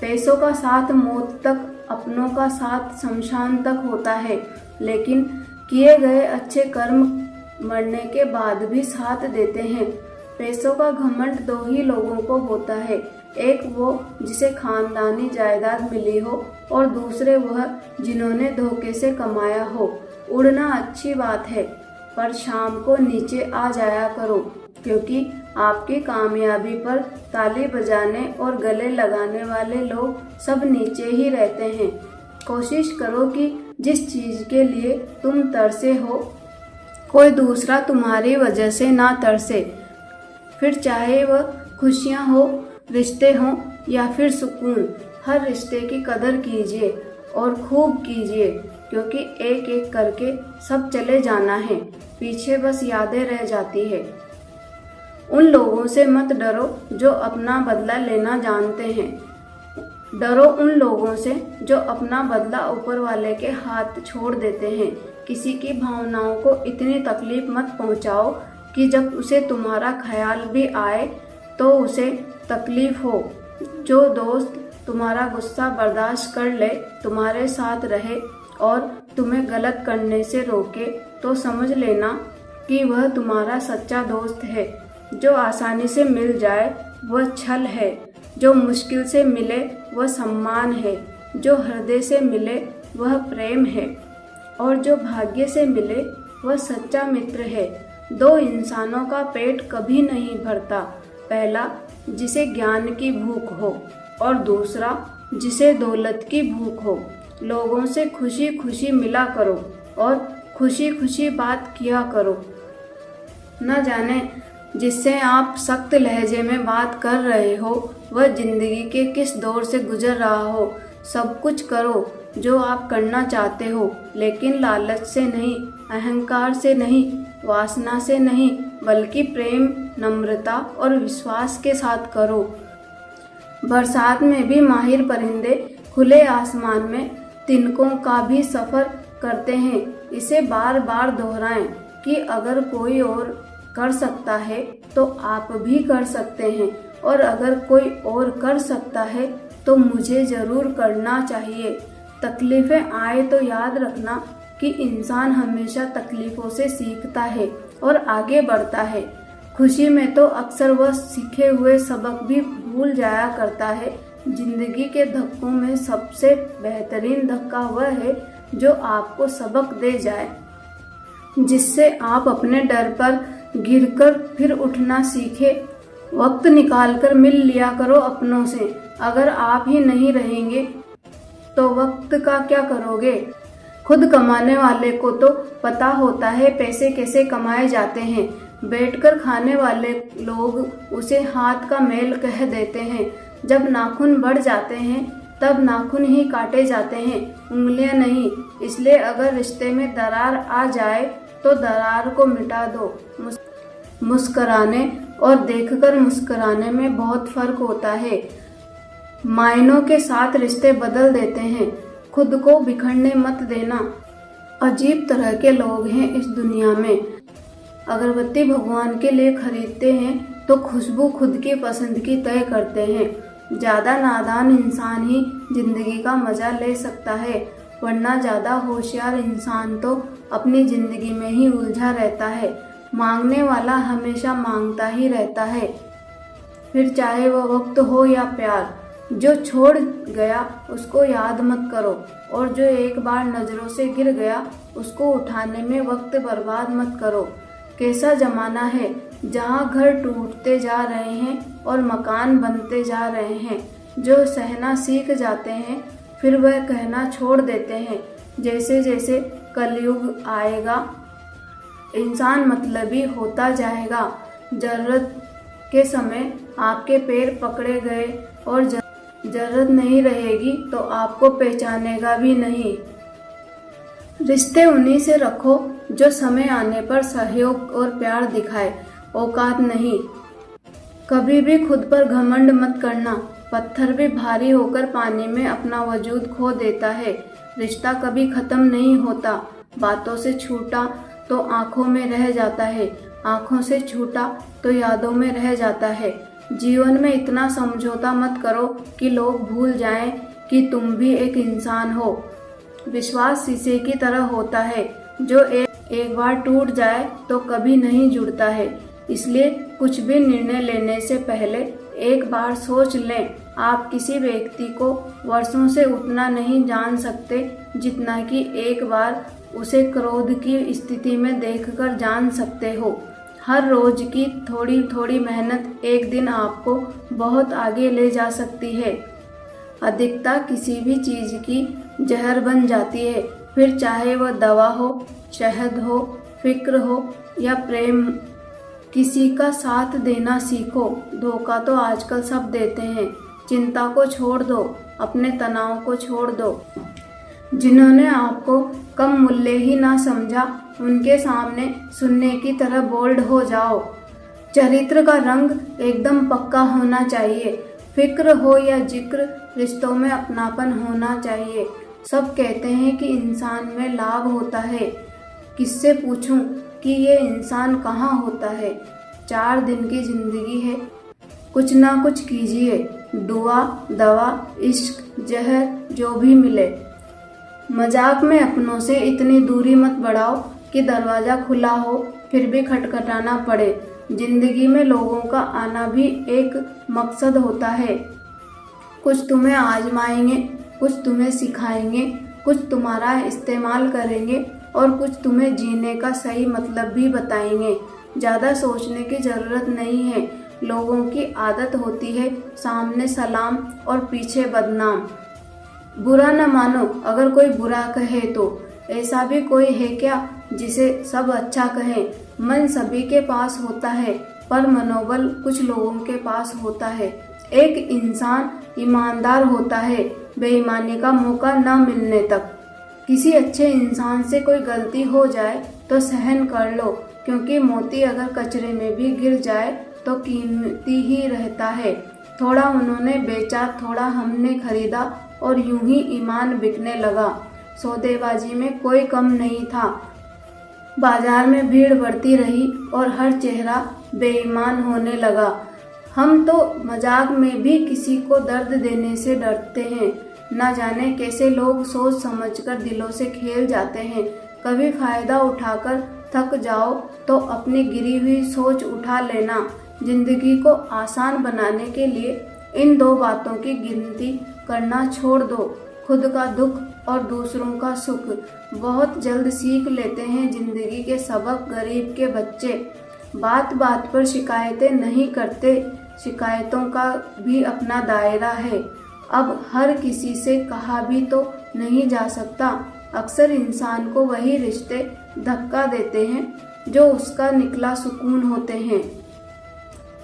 पैसों का साथ मौत तक, अपनों का साथ शमशान तक होता है, लेकिन किए गए अच्छे कर्म मरने के बाद भी साथ देते हैं। पैसों का घमंड दो ही लोगों को होता है, एक वो जिसे खानदानी जायदाद मिली हो और दूसरे वह जिन्होंने धोखे से कमाया हो। उड़ना अच्छी बात है, पर शाम को नीचे आ जाया करो, क्योंकि आपकी कामयाबी पर ताली बजाने और गले लगाने वाले लोग सब नीचे ही रहते हैं। कोशिश करो कि जिस चीज़ के लिए तुम तरसे हो, कोई दूसरा तुम्हारी वजह से ना तरसे। फिर चाहे वह खुशियाँ हो, रिश्ते हों या फिर सुकून, हर रिश्ते की कदर कीजिए और खूब कीजिए, क्योंकि एक एक करके सब चले जाना है, पीछे बस यादें रह जाती है। उन लोगों से मत डरो जो अपना बदला लेना जानते हैं। डरो उन लोगों से जो अपना बदला ऊपर वाले के हाथ छोड़ देते हैं। किसी की भावनाओं को इतनी तकलीफ मत पहुंचाओ कि जब उसे तुम्हारा ख्याल भी आए तो उसे तकलीफ हो। जो दोस्त तुम्हारा गुस्सा बर्दाश्त कर ले, तुम्हारे साथ रहे और तुम्हें गलत करने से रोके, तो समझ लेना कि वह तुम्हारा सच्चा दोस्त है। जो आसानी से मिल जाए वह छल है, जो मुश्किल से मिले वह सम्मान है, जो हृदय से मिले वह प्रेम है, और जो भाग्य से मिले वह सच्चा मित्र है। दो इंसानों का पेट कभी नहीं भरता, पहला जिसे ज्ञान की भूख हो और दूसरा जिसे दौलत की भूख हो। लोगों से खुशी खुशी मिला करो और खुशी खुशी बात किया करो। न जाने जिससे आप सख्त लहजे में बात कर रहे हो वह जिंदगी के किस दौर से गुजर रहा हो। सब कुछ करो जो आप करना चाहते हो, लेकिन लालच से नहीं, अहंकार से नहीं, वासना से नहीं, बल्कि प्रेम, नम्रता और विश्वास के साथ करो। बरसात में भी माहिर परिंदे खुले आसमान में तिनकों का भी सफर करते हैं। इसे बार बार दोहराएं कि अगर कोई और कर सकता है तो आप भी कर सकते हैं, और अगर कोई और कर सकता है तो मुझे जरूर करना चाहिए। तकलीफें आए तो याद रखना कि इंसान हमेशा तकलीफों से सीखता है और आगे बढ़ता है। खुशी में तो अक्सर वह सीखे हुए सबक भी भूल जाया करता है। जिंदगी के धक्कों में सबसे बेहतरीन धक्का वह है जो आपको सबक दे जाए, जिससे आप अपने डर पर गिरकर फिर उठना सीखे। वक्त निकालकर मिल लिया करो अपनों से। अगर आप ही नहीं रहेंगे तो वक्त का क्या करोगे? खुद कमाने वाले को तो पता होता है पैसे कैसे कमाए जाते हैं। बैठकर खाने वाले लोग उसे हाथ का मैल कह देते हैं। जब नाखून बढ़ जाते हैं तब नाखून ही काटे जाते हैं, उंगलियां नहीं। इसलिए अगर रिश्ते में दरार आ जाए तो दरार को मिटा दो। मुस्कुराने और देखकर मुस्कुराने में बहुत फर्क होता है। मायनों के साथ रिश्ते बदल देते हैं। खुद को बिखरने मत देना। अजीब तरह के लोग हैं इस दुनिया में। अगरबत्ती भगवान के लिए खरीदते हैं तो खुशबू खुद की पसंद की तय करते हैं। ज्यादा नादान इंसान ही जिंदगी का मजा ले सकता है, वरना ज्यादा होशियार इंसान तो अपनी जिंदगी में ही उलझा रहता है। मांगने वाला हमेशा मांगता ही रहता है, फिर चाहे वह वक्त हो या प्यार। जो छोड़ गया उसको याद मत करो, और जो एक बार नजरों से गिर गया उसको उठाने में वक्त बर्बाद मत करो। कैसा जमाना है जहाँ घर टूटते जा रहे हैं और मकान बनते जा रहे हैं। जो सहना सीख जाते हैं फिर वह कहना छोड़ देते हैं। जैसे जैसे कलयुग आएगा इंसान मतलबी होता जाएगा। जरूरत के समय आपके पैर पकड़े गए और जरूरत नहीं रहेगी तो आपको पहचानेगा भी नहीं। रिश्ते उन्हीं से रखो जो समय आने पर सहयोग और प्यार दिखाए, औकात नहीं। कभी भी खुद पर घमंड मत करना। पत्थर भी भारी होकर पानी में अपना वजूद खो देता है। रिश्ता कभी खत्म नहीं होता। बातों से छूटा तो आंखों में रह जाता है, आंखों से छूटा तो यादों में रह जाता है। जीवन में इतना समझौता मत करो कि लोग भूल जाएं कि तुम भी एक इंसान हो। विश्वास शीशे की तरह होता है, जो एक बार टूट जाए तो कभी नहीं जुड़ता है। इसलिए कुछ भी निर्णय लेने से पहले एक बार सोच लें। आप किसी व्यक्ति को वर्षों से उतना नहीं जान सकते जितना कि एक बार उसे क्रोध की स्थिति में देखकर जान सकते हो। हर रोज की थोड़ी थोड़ी मेहनत एक दिन आपको बहुत आगे ले जा सकती है। अधिकता किसी भी चीज की जहर बन जाती है, फिर चाहे वह दवा हो, शहद हो, फिक्र हो या प्रेम। किसी का साथ देना सीखो। धोखा तो आजकल सब देते हैं। चिंता को छोड़ दो, अपने तनाव को छोड़ दो। जिन्होंने आपको कम मूल्य ही ना समझा उनके सामने सुनने की तरह बोल्ड हो जाओ। चरित्र का रंग एकदम पक्का होना चाहिए। फिक्र हो या जिक्र, रिश्तों में अपनापन होना चाहिए। सब कहते हैं कि इंसान में लाभ होता है, किससे पूछूं कि ये इंसान कहाँ होता है। 4 दिन की जिंदगी है, कुछ ना कुछ कीजिए। दुआ, दवा, इश्क, जहर, जो भी मिले। मजाक में अपनों से इतनी दूरी मत बढ़ाओ कि दरवाजा खुला हो फिर भी खटखटाना पड़े। जिंदगी में लोगों का आना भी एक मकसद होता है। कुछ तुम्हें आजमाएंगे, कुछ तुम्हें सिखाएंगे, कुछ तुम्हारा इस्तेमाल करेंगे और कुछ तुम्हें जीने का सही मतलब भी बताएंगे। ज़्यादा सोचने की ज़रूरत नहीं है। लोगों की आदत होती है सामने सलाम और पीछे बदनाम। बुरा न मानो अगर कोई बुरा कहे तो, ऐसा भी कोई है क्या जिसे सब अच्छा कहें। मन सभी के पास होता है पर मनोबल कुछ लोगों के पास होता है। एक इंसान ईमानदार होता है बेईमानी का मौका न मिलने तक। किसी अच्छे इंसान से कोई गलती हो जाए तो सहन कर लो, क्योंकि मोती अगर कचरे में भी गिर जाए तो कीमती ही रहता है। थोड़ा उन्होंने बेचा, थोड़ा हमने खरीदा और यूं ही ईमान बिकने लगा। सौदेबाजी में कोई कम नहीं था। बाजार में भीड़ बढ़ती रही और हर चेहरा बेईमान होने लगा। हम तो मजाक में भी किसी को दर्द देने से डरते हैं। न जाने कैसे लोग सोच समझकर दिलों से खेल जाते हैं। कभी फायदा उठाकर थक जाओ तो अपनी गिरी हुई सोच उठा लेना। जिंदगी को आसान बनाने के लिए इन दो बातों की गिनती करना छोड़ दो, खुद का दुख और दूसरों का सुख। बहुत जल्द सीख लेते हैं जिंदगी के सबक गरीब के बच्चे। बात बात पर शिकायतें नहीं करते, शिकायतों का भी अपना दायरा है। अब हर किसी से कहा भी तो नहीं जा सकता। अक्सर इंसान को वही रिश्ते धक्का देते हैं जो उसका निकला सुकून होते हैं।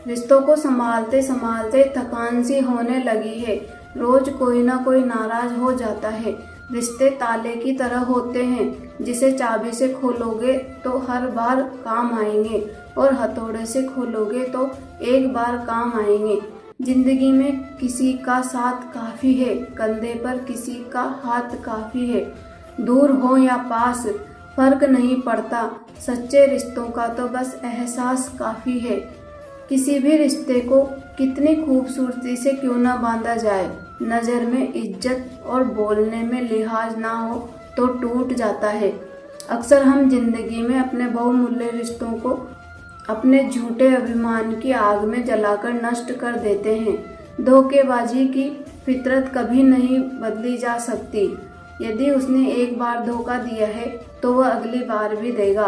रिश्तों को संभालते संभालते थकान सी होने लगी है। रोज कोई ना कोई नाराज हो जाता है। रिश्ते ताले की तरह होते हैं, जिसे चाबी से खोलोगे तो हर बार काम आएंगे और हथौड़े से खोलोगे तो एक बार काम आएंगे। जिंदगी में किसी का साथ काफी है, कंधे पर किसी का हाथ काफी है। दूर हो या पास फर्क नहीं पड़ता, सच्चे रिश्तों का तो बस एहसास काफी है। किसी भी रिश्ते को कितनी खूबसूरती से क्यों ना बांधा जाए, नज़र में इज्जत और बोलने में लिहाज ना हो तो टूट जाता है। अक्सर हम जिंदगी में अपने बहुमूल्य रिश्तों को अपने झूठे अभिमान की आग में जलाकर नष्ट कर देते हैं। धोखेबाजी की फितरत कभी नहीं बदली जा सकती। यदि उसने एक बार धोखा दिया है तो वह अगली बार भी देगा।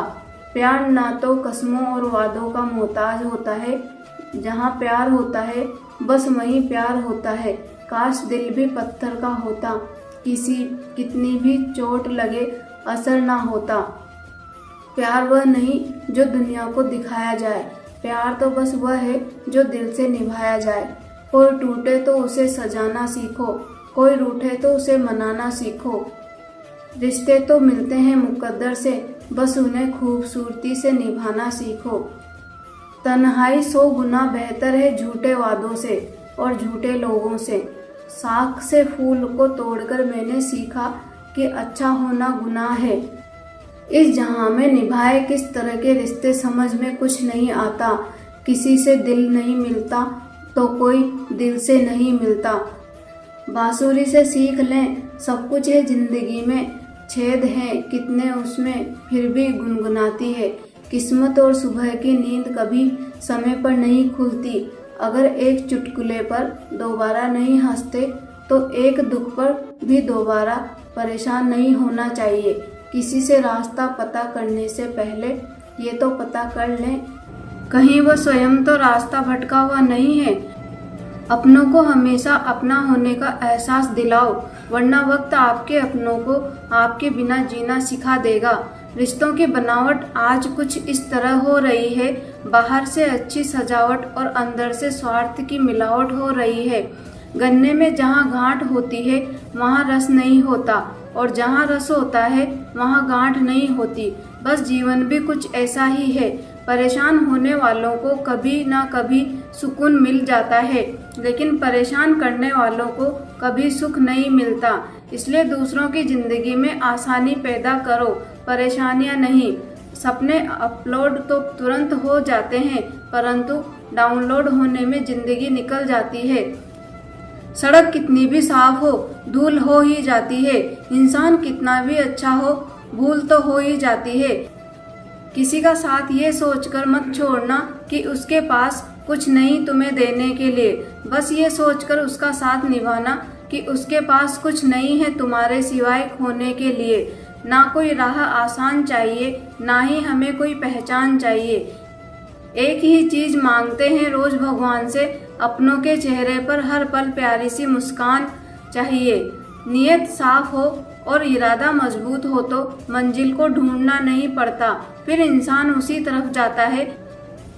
प्यार ना तो कसमों और वादों का मोहताज होता है। जहाँ प्यार होता है बस वहीं प्यार होता है। काश दिल भी पत्थर का होता, कितनी भी चोट लगे असर ना होता। प्यार वह नहीं जो दुनिया को दिखाया जाए, प्यार तो बस वह है जो दिल से निभाया जाए। कोई टूटे तो उसे सजाना सीखो, कोई रूठे तो उसे मनाना सीखो। रिश्ते तो मिलते हैं मुकद्दर से, बस उन्हें खूबसूरती से निभाना सीखो। तन्हाई 100 गुना बेहतर है झूठे वादों से और झूठे लोगों से। साख से फूल को तोड़कर मैंने सीखा कि अच्छा होना गुनाह है। इस जहां में निभाए किस तरह के रिश्ते समझ में कुछ नहीं आता। किसी से दिल नहीं मिलता तो कोई दिल से नहीं मिलता। बांसुरी से सीख लें सब कुछ है जिंदगी में, छेद हैं कितने उसमें फिर भी गुनगुनाती है। किस्मत और सुबह की नींद कभी समय पर नहीं खुलती। अगर एक चुटकुले पर दोबारा नहीं हंसते तो एक दुख पर भी दोबारा परेशान नहीं होना चाहिए। किसी से रास्ता पता करने से पहले ये तो पता कर लें कहीं वह स्वयं तो रास्ता भटका हुआ नहीं है। अपनों को हमेशा अपना होने का एहसास दिलाओ, वरना वक्त आपके अपनों को आपके बिना जीना सिखा देगा। रिश्तों की बनावट आज कुछ इस तरह हो रही है, बाहर से अच्छी सजावट और अंदर से स्वार्थ की मिलावट हो रही है। गन्ने में जहाँ गांठ होती है वहाँ रस नहीं होता, और जहाँ रस होता है वहाँ गांठ नहीं होती। बस जीवन भी कुछ ऐसा ही है। परेशान होने वालों को कभी ना कभी सुकून मिल जाता है, लेकिन परेशान करने वालों को कभी सुख नहीं मिलता। इसलिए दूसरों की जिंदगी में आसानी पैदा करो, परेशानियां नहीं। सपने अपलोड तो तुरंत हो जाते हैं, परंतु डाउनलोड होने में जिंदगी निकल जाती है। सड़क कितनी भी साफ हो, धूल हो ही जाती है। इंसान कितना भी अच्छा हो, भूल तो हो ही जाती है। किसी का साथ ये सोचकर मत छोड़ना कि उसके पास कुछ नहीं तुम्हें देने के लिए। बस ये सोचकर उसका साथ निभाना कि उसके पास कुछ नहीं है तुम्हारे सिवाय खोने के लिए। ना कोई राह आसान चाहिए, ना ही हमें कोई पहचान चाहिए। एक ही चीज मांगते हैं रोज भगवान से, अपनों के चेहरे पर हर पल प्यारी सी मुस्कान चाहिए। नियत साफ हो और इरादा मजबूत हो तो मंजिल को ढूंढना नहीं पड़ता, फिर इंसान उसी तरफ जाता है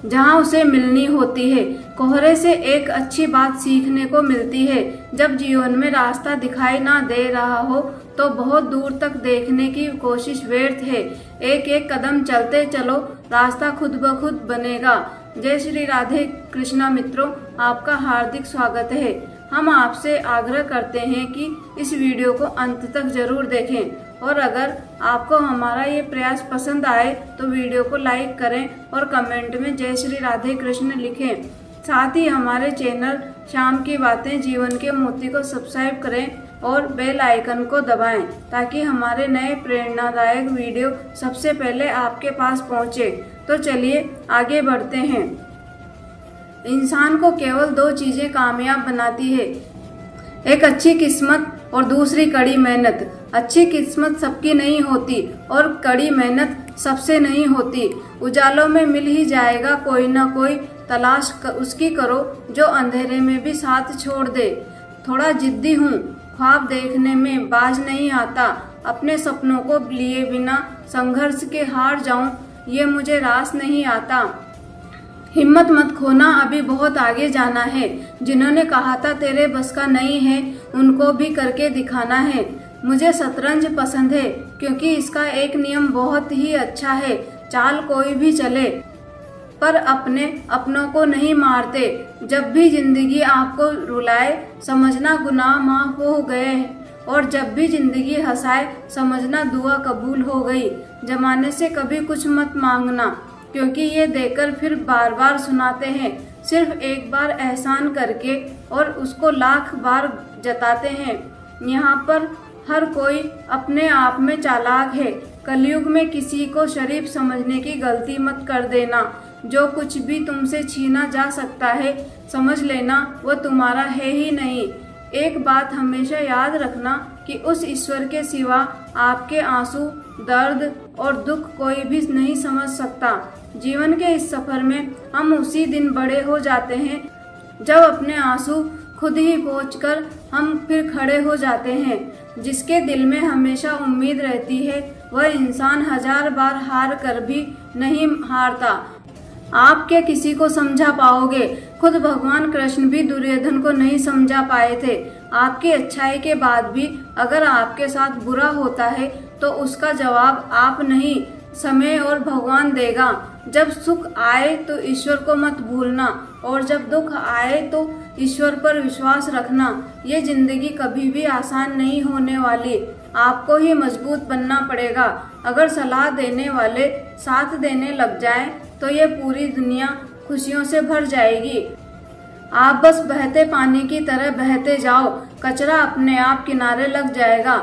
जहां उसे मिलनी होती है। कोहरे से एक अच्छी बात सीखने को मिलती है, जब जीवन में रास्ता दिखाई ना दे रहा हो तो बहुत दूर तक देखने की कोशिश व्यर्थ है। एक एक कदम चलते चलो, रास्ता खुद ब खुद बनेगा। जय श्री राधे कृष्णा मित्रों, आपका हार्दिक स्वागत है। हम आपसे आग्रह करते हैं कि इस वीडियो को अंत तक जरूर देखें और अगर आपको हमारा ये प्रयास पसंद आए तो वीडियो को लाइक करें और कमेंट में जय श्री राधे कृष्ण लिखें। साथ ही हमारे चैनल शाम की बातें जीवन के मोती को सब्सक्राइब करें और बेल आइकन को दबाएं ताकि हमारे नए प्रेरणादायक वीडियो सबसे पहले आपके पास पहुंचे। तो चलिए आगे बढ़ते हैं। इंसान को केवल दो चीजें कामयाब बनाती है, एक अच्छी किस्मत और दूसरी कड़ी मेहनत। अच्छी किस्मत सबकी नहीं होती और कड़ी मेहनत सबसे नहीं होती। उजालों में मिल ही जाएगा कोई ना कोई, तलाश उसकी करो जो अंधेरे में भी साथ छोड़ दे। थोड़ा जिद्दी हूँ, ख्वाब देखने में बाज नहीं आता। अपने सपनों को लिए बिना संघर्ष के हार जाऊं, ये मुझे रास नहीं आता। हिम्मत मत खोना, अभी बहुत आगे जाना है। जिन्होंने कहा था तेरे बस का नहीं है, उनको भी करके दिखाना है। मुझे शतरंज पसंद है क्योंकि इसका एक नियम बहुत ही अच्छा है, चाल कोई भी चले पर अपनों को नहीं मारते। जब भी जिंदगी आपको रुलाए समझना गुनाह माफ हो गए, और जब भी जिंदगी हंसाए समझना दुआ कबूल हो गई। जमाने से कभी कुछ मत मांगना क्योंकि ये देकर फिर बार बार सुनाते हैं। सिर्फ एक बार एहसान करके और उसको लाख बार जताते हैं। यहाँ पर हर कोई अपने आप में चालाक है। कलयुग में किसी को शरीफ समझने की गलती मत कर देना। जो कुछ भी तुमसे छीना जा सकता है समझ लेना वो तुम्हारा है ही नहीं। एक बात हमेशा याद रखना कि उस ईश्वर के सिवा आपके आंसू, दर्द और दुख कोई भी नहीं समझ सकता। जीवन के इस सफर में हम उसी दिन बड़े हो जाते हैं जब अपने आंसू खुद ही पोंछकर हम फिर खड़े हो जाते हैं। जिसके दिल में हमेशा उम्मीद रहती है वह इंसान हजार बार हार कर भी नहीं हारता। आप क्या किसी को समझा पाओगे? खुद भगवान कृष्ण भी दुर्योधन को नहीं समझा पाए थे। आपकी अच्छाई के बाद भी अगर आपके साथ बुरा होता है तो उसका जवाब आप नहीं, समय और भगवान देगा। जब सुख आए तो ईश्वर को मत भूलना और जब दुख आए तो ईश्वर पर विश्वास रखना। ये जिंदगी कभी भी आसान नहीं होने वाली, आपको ही मजबूत बनना पड़ेगा। अगर सलाह देने वाले साथ देने लग जाएं तो ये पूरी दुनिया खुशियों से भर जाएगी। आप बस बहते पानी की तरह बहते जाओ, कचरा अपने आप किनारे लग जाएगा।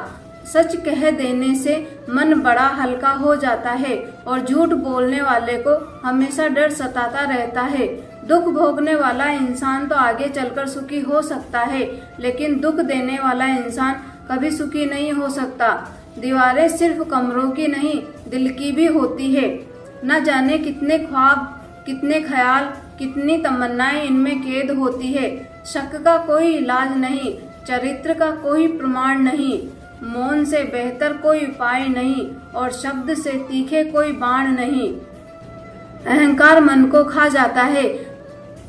सच कह देने से मन बड़ा हल्का हो जाता है और झूठ बोलने वाले को हमेशा डर सताता रहता है। दुख भोगने वाला इंसान तो आगे चलकर सुखी हो सकता है, लेकिन दुख देने वाला इंसान कभी सुखी नहीं हो सकता। दीवारें सिर्फ कमरों की नहीं, दिल की भी होती है। न जाने कितने ख्वाब, कितने ख्याल, कितनी तमन्नाएं इनमें कैद होती है। शक का कोई इलाज नहीं, चरित्र का कोई प्रमाण नहीं, मौन से बेहतर कोई उपाय नहीं और शब्द से तीखे कोई बाण नहीं। अहंकार मन को खा जाता है,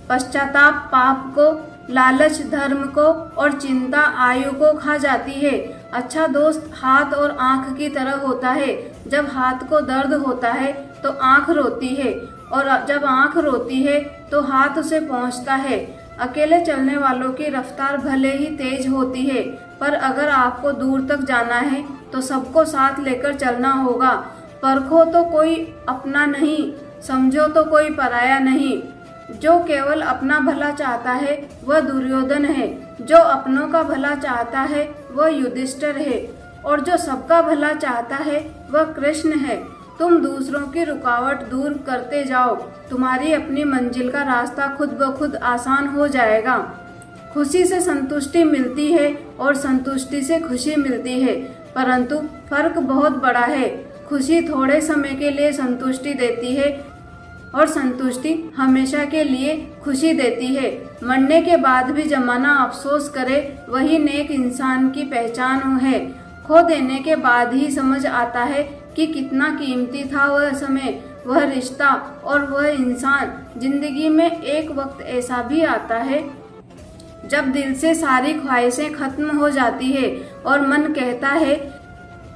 पश्चाताप पाप को, लालच धर्म को और चिंता आयु को खा जाती है। अच्छा दोस्त हाथ और आंख की तरह होता है। जब हाथ को दर्द होता है तो आंख रोती है और जब आंख रोती है तो हाथ उसे पहुंचता है। अकेले चलने वालों की रफ्तार भले ही तेज होती है, पर अगर आपको दूर तक जाना है तो सबको साथ लेकर चलना होगा। परखो तो कोई अपना नहीं, समझो तो कोई पराया नहीं। जो केवल अपना भला चाहता है वह दुर्योधन है, जो अपनों का भला चाहता है वह युधिष्ठिर है और जो सबका भला चाहता है वह कृष्ण है। तुम दूसरों की रुकावट दूर करते जाओ, तुम्हारी अपनी मंजिल का रास्ता खुद ब खुद आसान हो जाएगा। खुशी से संतुष्टि मिलती है और संतुष्टि से खुशी मिलती है, परंतु फर्क बहुत बड़ा है। खुशी थोड़े समय के लिए संतुष्टि देती है, और संतुष्टि हमेशा के लिए खुशी देती है। मरने के बाद भी जमाना अफसोस करे, वही नेक इंसान की पहचान है। खो देने के बाद ही समझ आता है कि कितना कीमती था वह समय, वह रिश्ता और वह इंसान। जिंदगी में एक वक्त ऐसा भी आता है जब दिल से सारी ख्वाहिशें खत्म हो जाती है और मन कहता है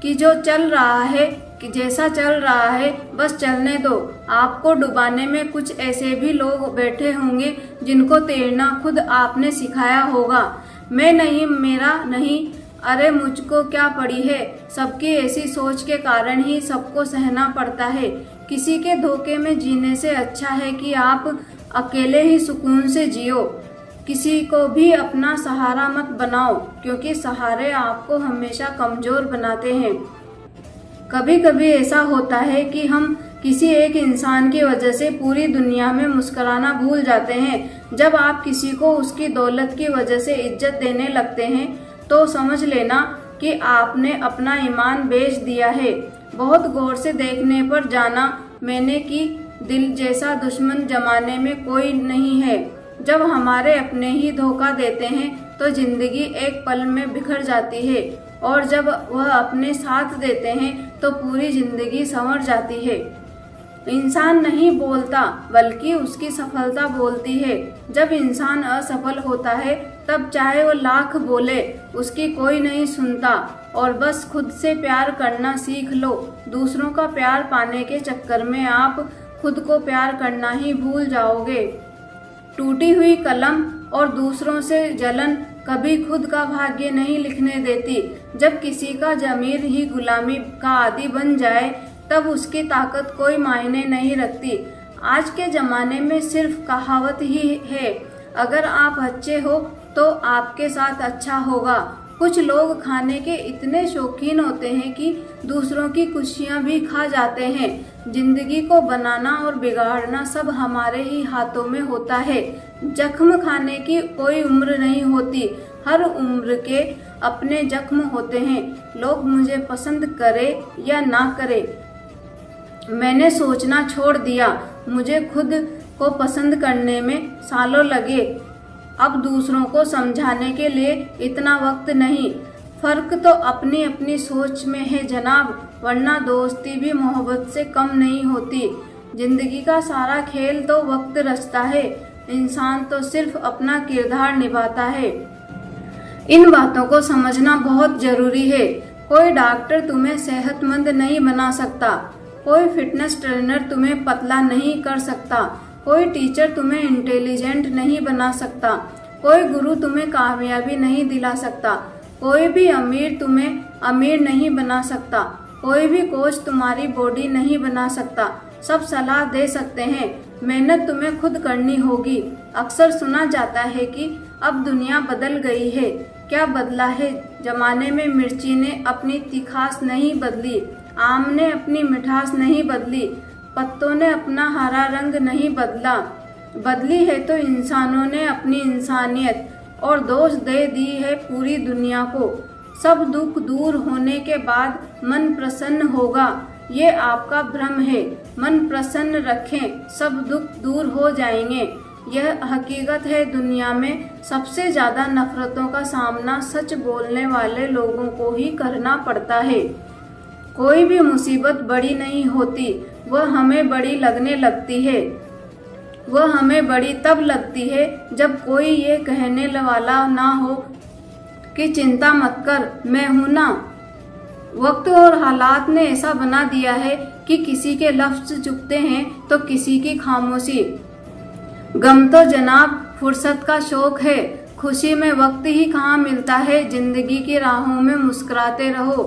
कि जो चल रहा है, कि जैसा चल रहा है बस चलने दो। आपको डुबाने में कुछ ऐसे भी लोग बैठे होंगे जिनको तैरना खुद आपने सिखाया होगा। मैं नहीं, मेरा नहीं, अरे मुझको क्या पड़ी है। सबकी ऐसी सोच के कारण ही सबको सहना पड़ता है। किसी के धोखे में जीने से अच्छा है कि आप अकेले ही सुकून से जियो। किसी को भी अपना सहारा मत बनाओ, क्योंकि सहारे आपको हमेशा कमजोर बनाते हैं। कभी कभी ऐसा होता है कि हम किसी एक इंसान की वजह से पूरी दुनिया में मुस्कुराना भूल जाते हैं। जब आप किसी को उसकी दौलत की वजह से इज्जत देने लगते हैं तो समझ लेना कि आपने अपना ईमान बेच दिया है। बहुत गौर से देखने पर जाना मैंने कि दिल जैसा दुश्मन जमाने में कोई नहीं है। जब हमारे अपने ही धोखा देते हैं तो जिंदगी एक पल में बिखर जाती है, और जब वह अपने साथ देते हैं तो पूरी जिंदगी संवर जाती है। इंसान नहीं बोलता बल्कि उसकी सफलता बोलती है। जब इंसान असफल होता है तब चाहे वो लाख बोले उसकी कोई नहीं सुनता। और बस खुद से प्यार करना सीख लो। दूसरों का प्यार पाने के चक्कर में आप खुद को प्यार करना ही भूल जाओगे। टूटी हुई कलम और दूसरों से जलन कभी खुद का भाग्य नहीं लिखने देती। जब किसी का ज़मीर ही गुलामी का आदी बन जाए तब उसकी ताकत कोई मायने नहीं रखती। आज के ज़माने में सिर्फ कहावत ही है, अगर आप अच्छे हो तो आपके साथ अच्छा होगा। कुछ लोग खाने के इतने शौकीन होते हैं कि दूसरों की खुशियां भी खा जाते हैं। जिंदगी को बनाना और बिगाड़ना सब हमारे ही हाथों में होता है। जख्म खाने की कोई उम्र नहीं होती, हर उम्र के अपने जख्म होते हैं। लोग मुझे पसंद करे या ना करे, मैंने सोचना छोड़ दिया। मुझे खुद को पसंद करने में सालों लगे, अब दूसरों को समझाने के लिए इतना वक्त नहीं। फर्क तो अपनी अपनी सोच में है जनाब, वरना दोस्ती भी मोहब्बत से कम नहीं होती। जिंदगी का सारा खेल तो वक्त रचता है, इंसान तो सिर्फ अपना किरदार निभाता है। इन बातों को समझना बहुत जरूरी है। कोई डॉक्टर तुम्हें सेहतमंद नहीं बना सकता, कोई फिटनेस ट्रेनर तुम्हें पतला नहीं कर सकता, कोई टीचर तुम्हें इंटेलिजेंट नहीं बना सकता, कोई गुरु तुम्हें कामयाबी नहीं दिला सकता, कोई भी अमीर तुम्हें अमीर नहीं बना सकता, कोई भी कोच तुम्हारी बॉडी नहीं बना सकता। सब सलाह दे सकते हैं, मेहनत तुम्हें खुद करनी होगी। अक्सर सुना जाता है कि अब दुनिया बदल गई है। क्या बदला है? जमाने में मिर्ची ने अपनी तिखास नहीं बदली, आम ने अपनी मिठास नहीं बदली, पत्तों ने अपना हरा रंग नहीं बदला। बदली है तो इंसानों ने अपनी इंसानियत, और दोष दे दी है पूरी दुनिया को। सब दुख दूर होने के बाद मन प्रसन्न होगा, ये आपका भ्रम है। मन प्रसन्न रखें, सब दुख दूर हो जाएंगे। यह हकीकत है, दुनिया में सबसे ज्यादा नफरतों का सामना सच बोलने वाले लोगों को ही करना पड़ता है। कोई भी मुसीबत बड़ी नहीं होती, वह हमें बड़ी लगने लगती है। वह हमें बड़ी तब लगती है जब कोई ये कहने वाला ना हो कि चिंता मत कर, मैं हूं ना। वक्त और हालात ने ऐसा बना दिया है कि किसी के लफ्ज चुपते हैं तो किसी की खामोशी। गम तो जनाब फुर्सत का शौक है, खुशी में वक्त ही कहाँ मिलता है। जिंदगी की राहों में मुस्कुराते रहो।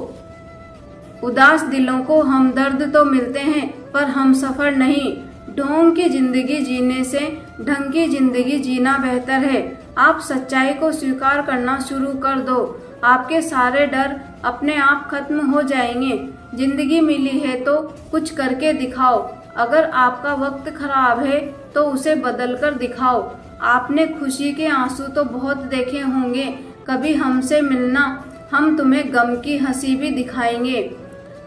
उदास दिलों को हमदर्द तो मिलते हैं पर हम सफर नहीं। ढोंग की जिंदगी जीने से ढंग की जिंदगी जीना बेहतर है। आप सच्चाई को स्वीकार करना शुरू कर दो, आपके सारे डर अपने आप खत्म हो जाएंगे। जिंदगी मिली है तो कुछ करके दिखाओ। अगर आपका वक्त खराब है तो उसे बदल कर दिखाओ। आपने खुशी के आंसू तो बहुत देखे होंगे, कभी हमसे मिलना, हम तुम्हें गम की हंसी भी दिखाएंगे।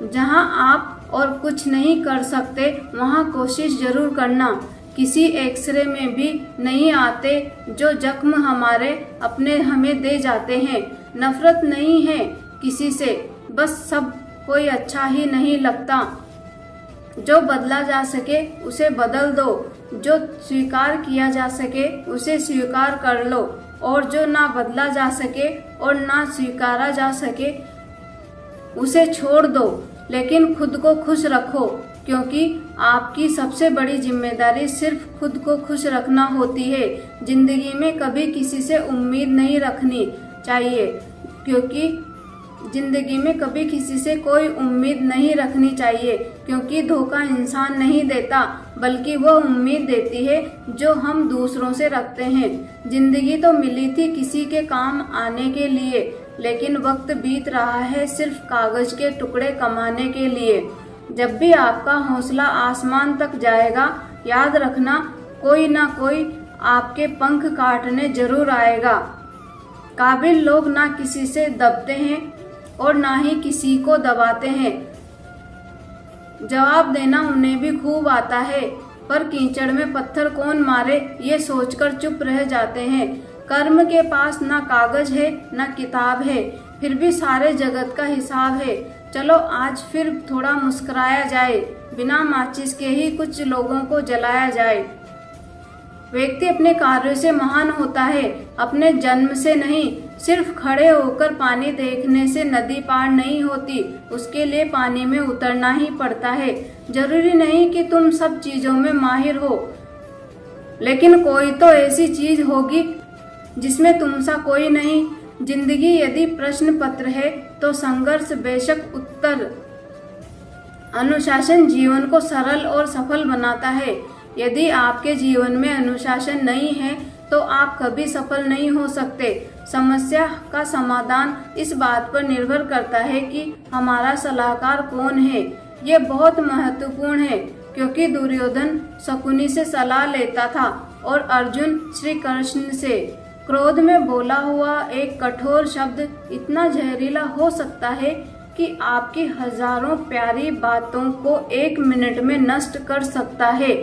जहां आप और कुछ नहीं कर सकते वहाँ कोशिश जरूर करना। किसी एक्सरे में भी नहीं आते जो जख्म हमारे अपने हमें दे जाते हैं। नफरत नहीं है किसी से, बस सब कोई अच्छा ही नहीं लगता। जो बदला जा सके उसे बदल दो, जो स्वीकार किया जा सके उसे स्वीकार कर लो, और जो ना बदला जा सके और ना स्वीकारा जा सके उसे छोड़ दो। लेकिन खुद को खुश रखो, क्योंकि आपकी सबसे बड़ी जिम्मेदारी सिर्फ खुद को खुश रखना होती है। जिंदगी में कभी किसी से उम्मीद नहीं रखनी चाहिए, क्योंकि जिंदगी में कभी किसी से कोई उम्मीद नहीं रखनी चाहिए, क्योंकि धोखा इंसान नहीं देता, बल्कि वो उम्मीद देती है जो हम दूसरों से रखते हैं। जिंदगी तो मिली थी किसी के काम आने के लिए, लेकिन वक्त बीत रहा है सिर्फ कागज के टुकड़े कमाने के लिए। जब भी आपका हौसला आसमान तक जाएगा, याद रखना कोई ना कोई आपके पंख काटने जरूर आएगा। काबिल लोग ना किसी से दबते हैं और ना ही किसी को दबाते हैं। जवाब देना उन्हें भी खूब आता है, पर कीचड़ में पत्थर कौन मारे ये सोचकर चुप रह जाते हैं। कर्म के पास ना कागज है ना किताब है, फिर भी सारे जगत का हिसाब है। चलो आज फिर थोड़ा मुस्कुराया जाए, बिना माचिस के ही कुछ लोगों को जलाया जाए। व्यक्ति अपने कार्यों से महान होता है, अपने जन्म से नहीं। सिर्फ खड़े होकर पानी देखने से नदी पार नहीं होती, उसके लिए पानी में उतरना ही पड़ता है। जरूरी नहीं कि तुम सब चीजों में माहिर हो, लेकिन कोई तो ऐसी चीज होगी जिसमें तुम सा कोई नहीं। जिंदगी यदि प्रश्न पत्र है तो संघर्ष बेशक उत्तर। अनुशासन जीवन को सरल और सफल बनाता है। यदि आपके जीवन में अनुशासन नहीं है तो आप कभी सफल नहीं हो सकते। समस्या का समाधान इस बात पर निर्भर करता है कि हमारा सलाहकार कौन है। ये बहुत महत्वपूर्ण है, क्योंकि दुर्योधन शकुनी से सलाह लेता था और अर्जुन श्री कृष्ण से। क्रोध में बोला हुआ एक कठोर शब्द इतना जहरीला हो सकता है कि आपकी हजारों प्यारी बातों को 1 मिनट में नष्ट कर सकता है।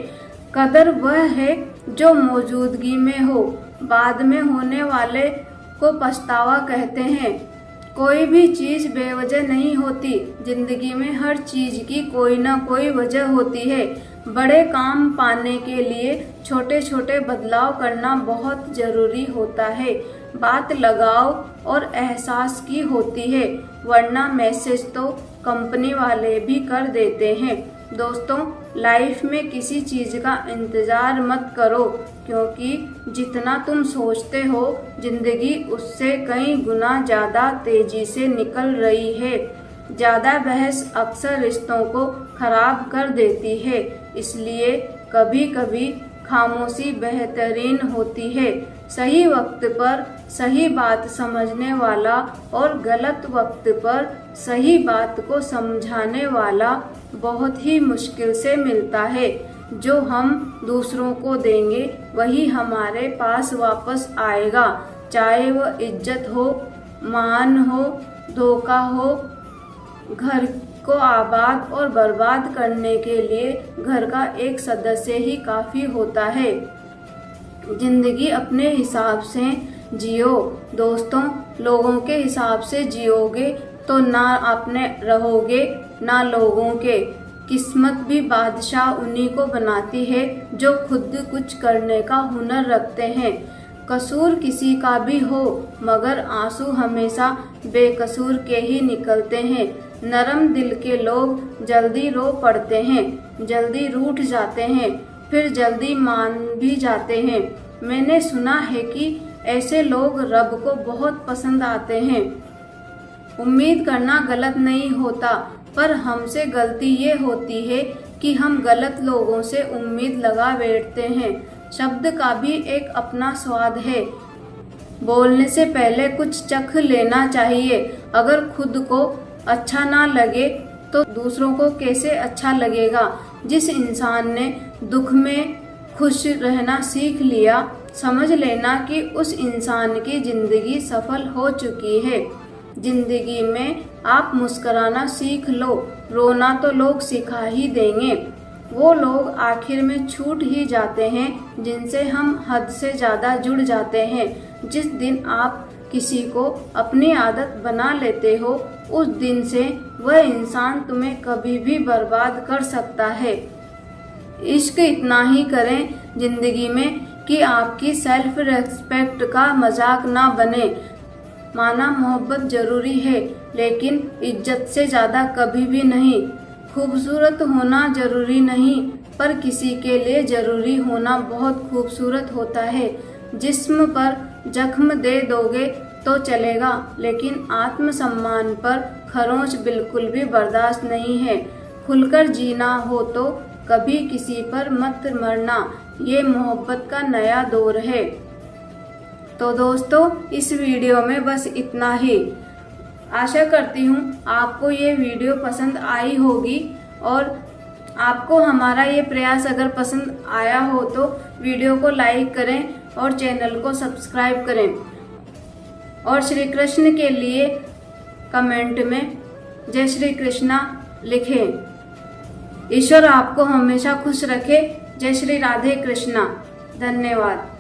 कदर वह है जो मौजूदगी में हो, बाद में होने वाले को पछतावा कहते हैं। कोई भी चीज बेवजह नहीं होती, जिंदगी में हर चीज की कोई ना कोई वजह होती है। बड़े काम पाने के लिए छोटे छोटे बदलाव करना बहुत जरूरी होता है। बात लगाव और एहसास की होती है, वरना मैसेज तो कंपनी वाले भी कर देते हैं। दोस्तों, लाइफ में किसी चीज का इंतजार मत करो, क्योंकि जितना तुम सोचते हो जिंदगी उससे कई गुना ज्यादा तेजी से निकल रही है। ज्यादा बहस अक्सर रिश्तों को खराब कर देती है, इसलिए कभी कभी खामोशी बेहतरीन होती है। सही वक्त पर सही बात समझने वाला और गलत वक्त पर सही बात को समझाने वाला बहुत ही मुश्किल से मिलता है। जो हम दूसरों को देंगे वही हमारे पास वापस आएगा, चाहे वह इज्जत हो, मान हो, धोखा हो। घर को आबाद और बर्बाद करने के लिए घर का एक सदस्य ही काफी होता है। जिंदगी अपने हिसाब से जियो दोस्तों। लोगों के हिसाब से जियोगे तो ना अपने रहोगे ना लोगों के। किस्मत भी बादशाह उन्हीं को बनाती है जो खुद कुछ करने का हुनर रखते हैं। कसूर किसी का भी हो, मगर आंसू हमेशा बेकसूर के ही निकलते हैं। नरम दिल के लोग जल्दी रो पड़ते हैं, जल्दी रूठ जाते हैं, फिर जल्दी मान भी जाते हैं। मैंने सुना है कि ऐसे लोग रब को बहुत पसंद आते हैं। उम्मीद करना गलत नहीं होता, पर हमसे गलती ये होती है कि हम गलत लोगों से उम्मीद लगा बैठते हैं। शब्द का भी एक अपना स्वाद है। बोलने से पहले कुछ चख लेना चाहिए। अगर खुद को अच्छा ना लगे तो दूसरों को कैसे अच्छा लगेगा। जिस इंसान ने दुख में खुश रहना सीख लिया, समझ लेना कि उस इंसान की जिंदगी सफल हो चुकी है। जिंदगी में आप मुस्कुराना सीख लो, रोना तो लोग सिखा ही देंगे। वो लोग आखिर में छूट ही जाते हैं जिनसे हम हद से ज़्यादा जुड़ जाते हैं। जिस दिन आप किसी को अपनी आदत बना लेते हो, उस दिन से वह इंसान तुम्हें कभी भी बर्बाद कर सकता है। इश्क इतना ही करें जिंदगी में कि आपकी सेल्फ रेस्पेक्ट का मजाक ना बने। माना मोहब्बत जरूरी है, लेकिन इज्जत से ज़्यादा कभी भी नहीं। खूबसूरत होना जरूरी नहीं, पर किसी के लिए जरूरी होना बहुत खूबसूरत होता है। जिस्म पर जख्म दे दोगे तो चलेगा, लेकिन आत्मसम्मान पर खरोंच बिल्कुल भी बर्दाश्त नहीं है। खुलकर जीना हो तो कभी किसी पर मत मरना, ये मोहब्बत का नया दौर है। तो दोस्तों, इस वीडियो में बस इतना ही। आशा करती हूँ आपको ये वीडियो पसंद आई होगी, और आपको हमारा ये प्रयास अगर पसंद आया हो तो वीडियो को लाइक करें और चैनल को सब्सक्राइब करें, और श्री कृष्ण के लिए कमेंट में जय श्री कृष्णा लिखें। ईश्वर आपको हमेशा खुश रखे। जय श्री राधे कृष्णा। धन्यवाद।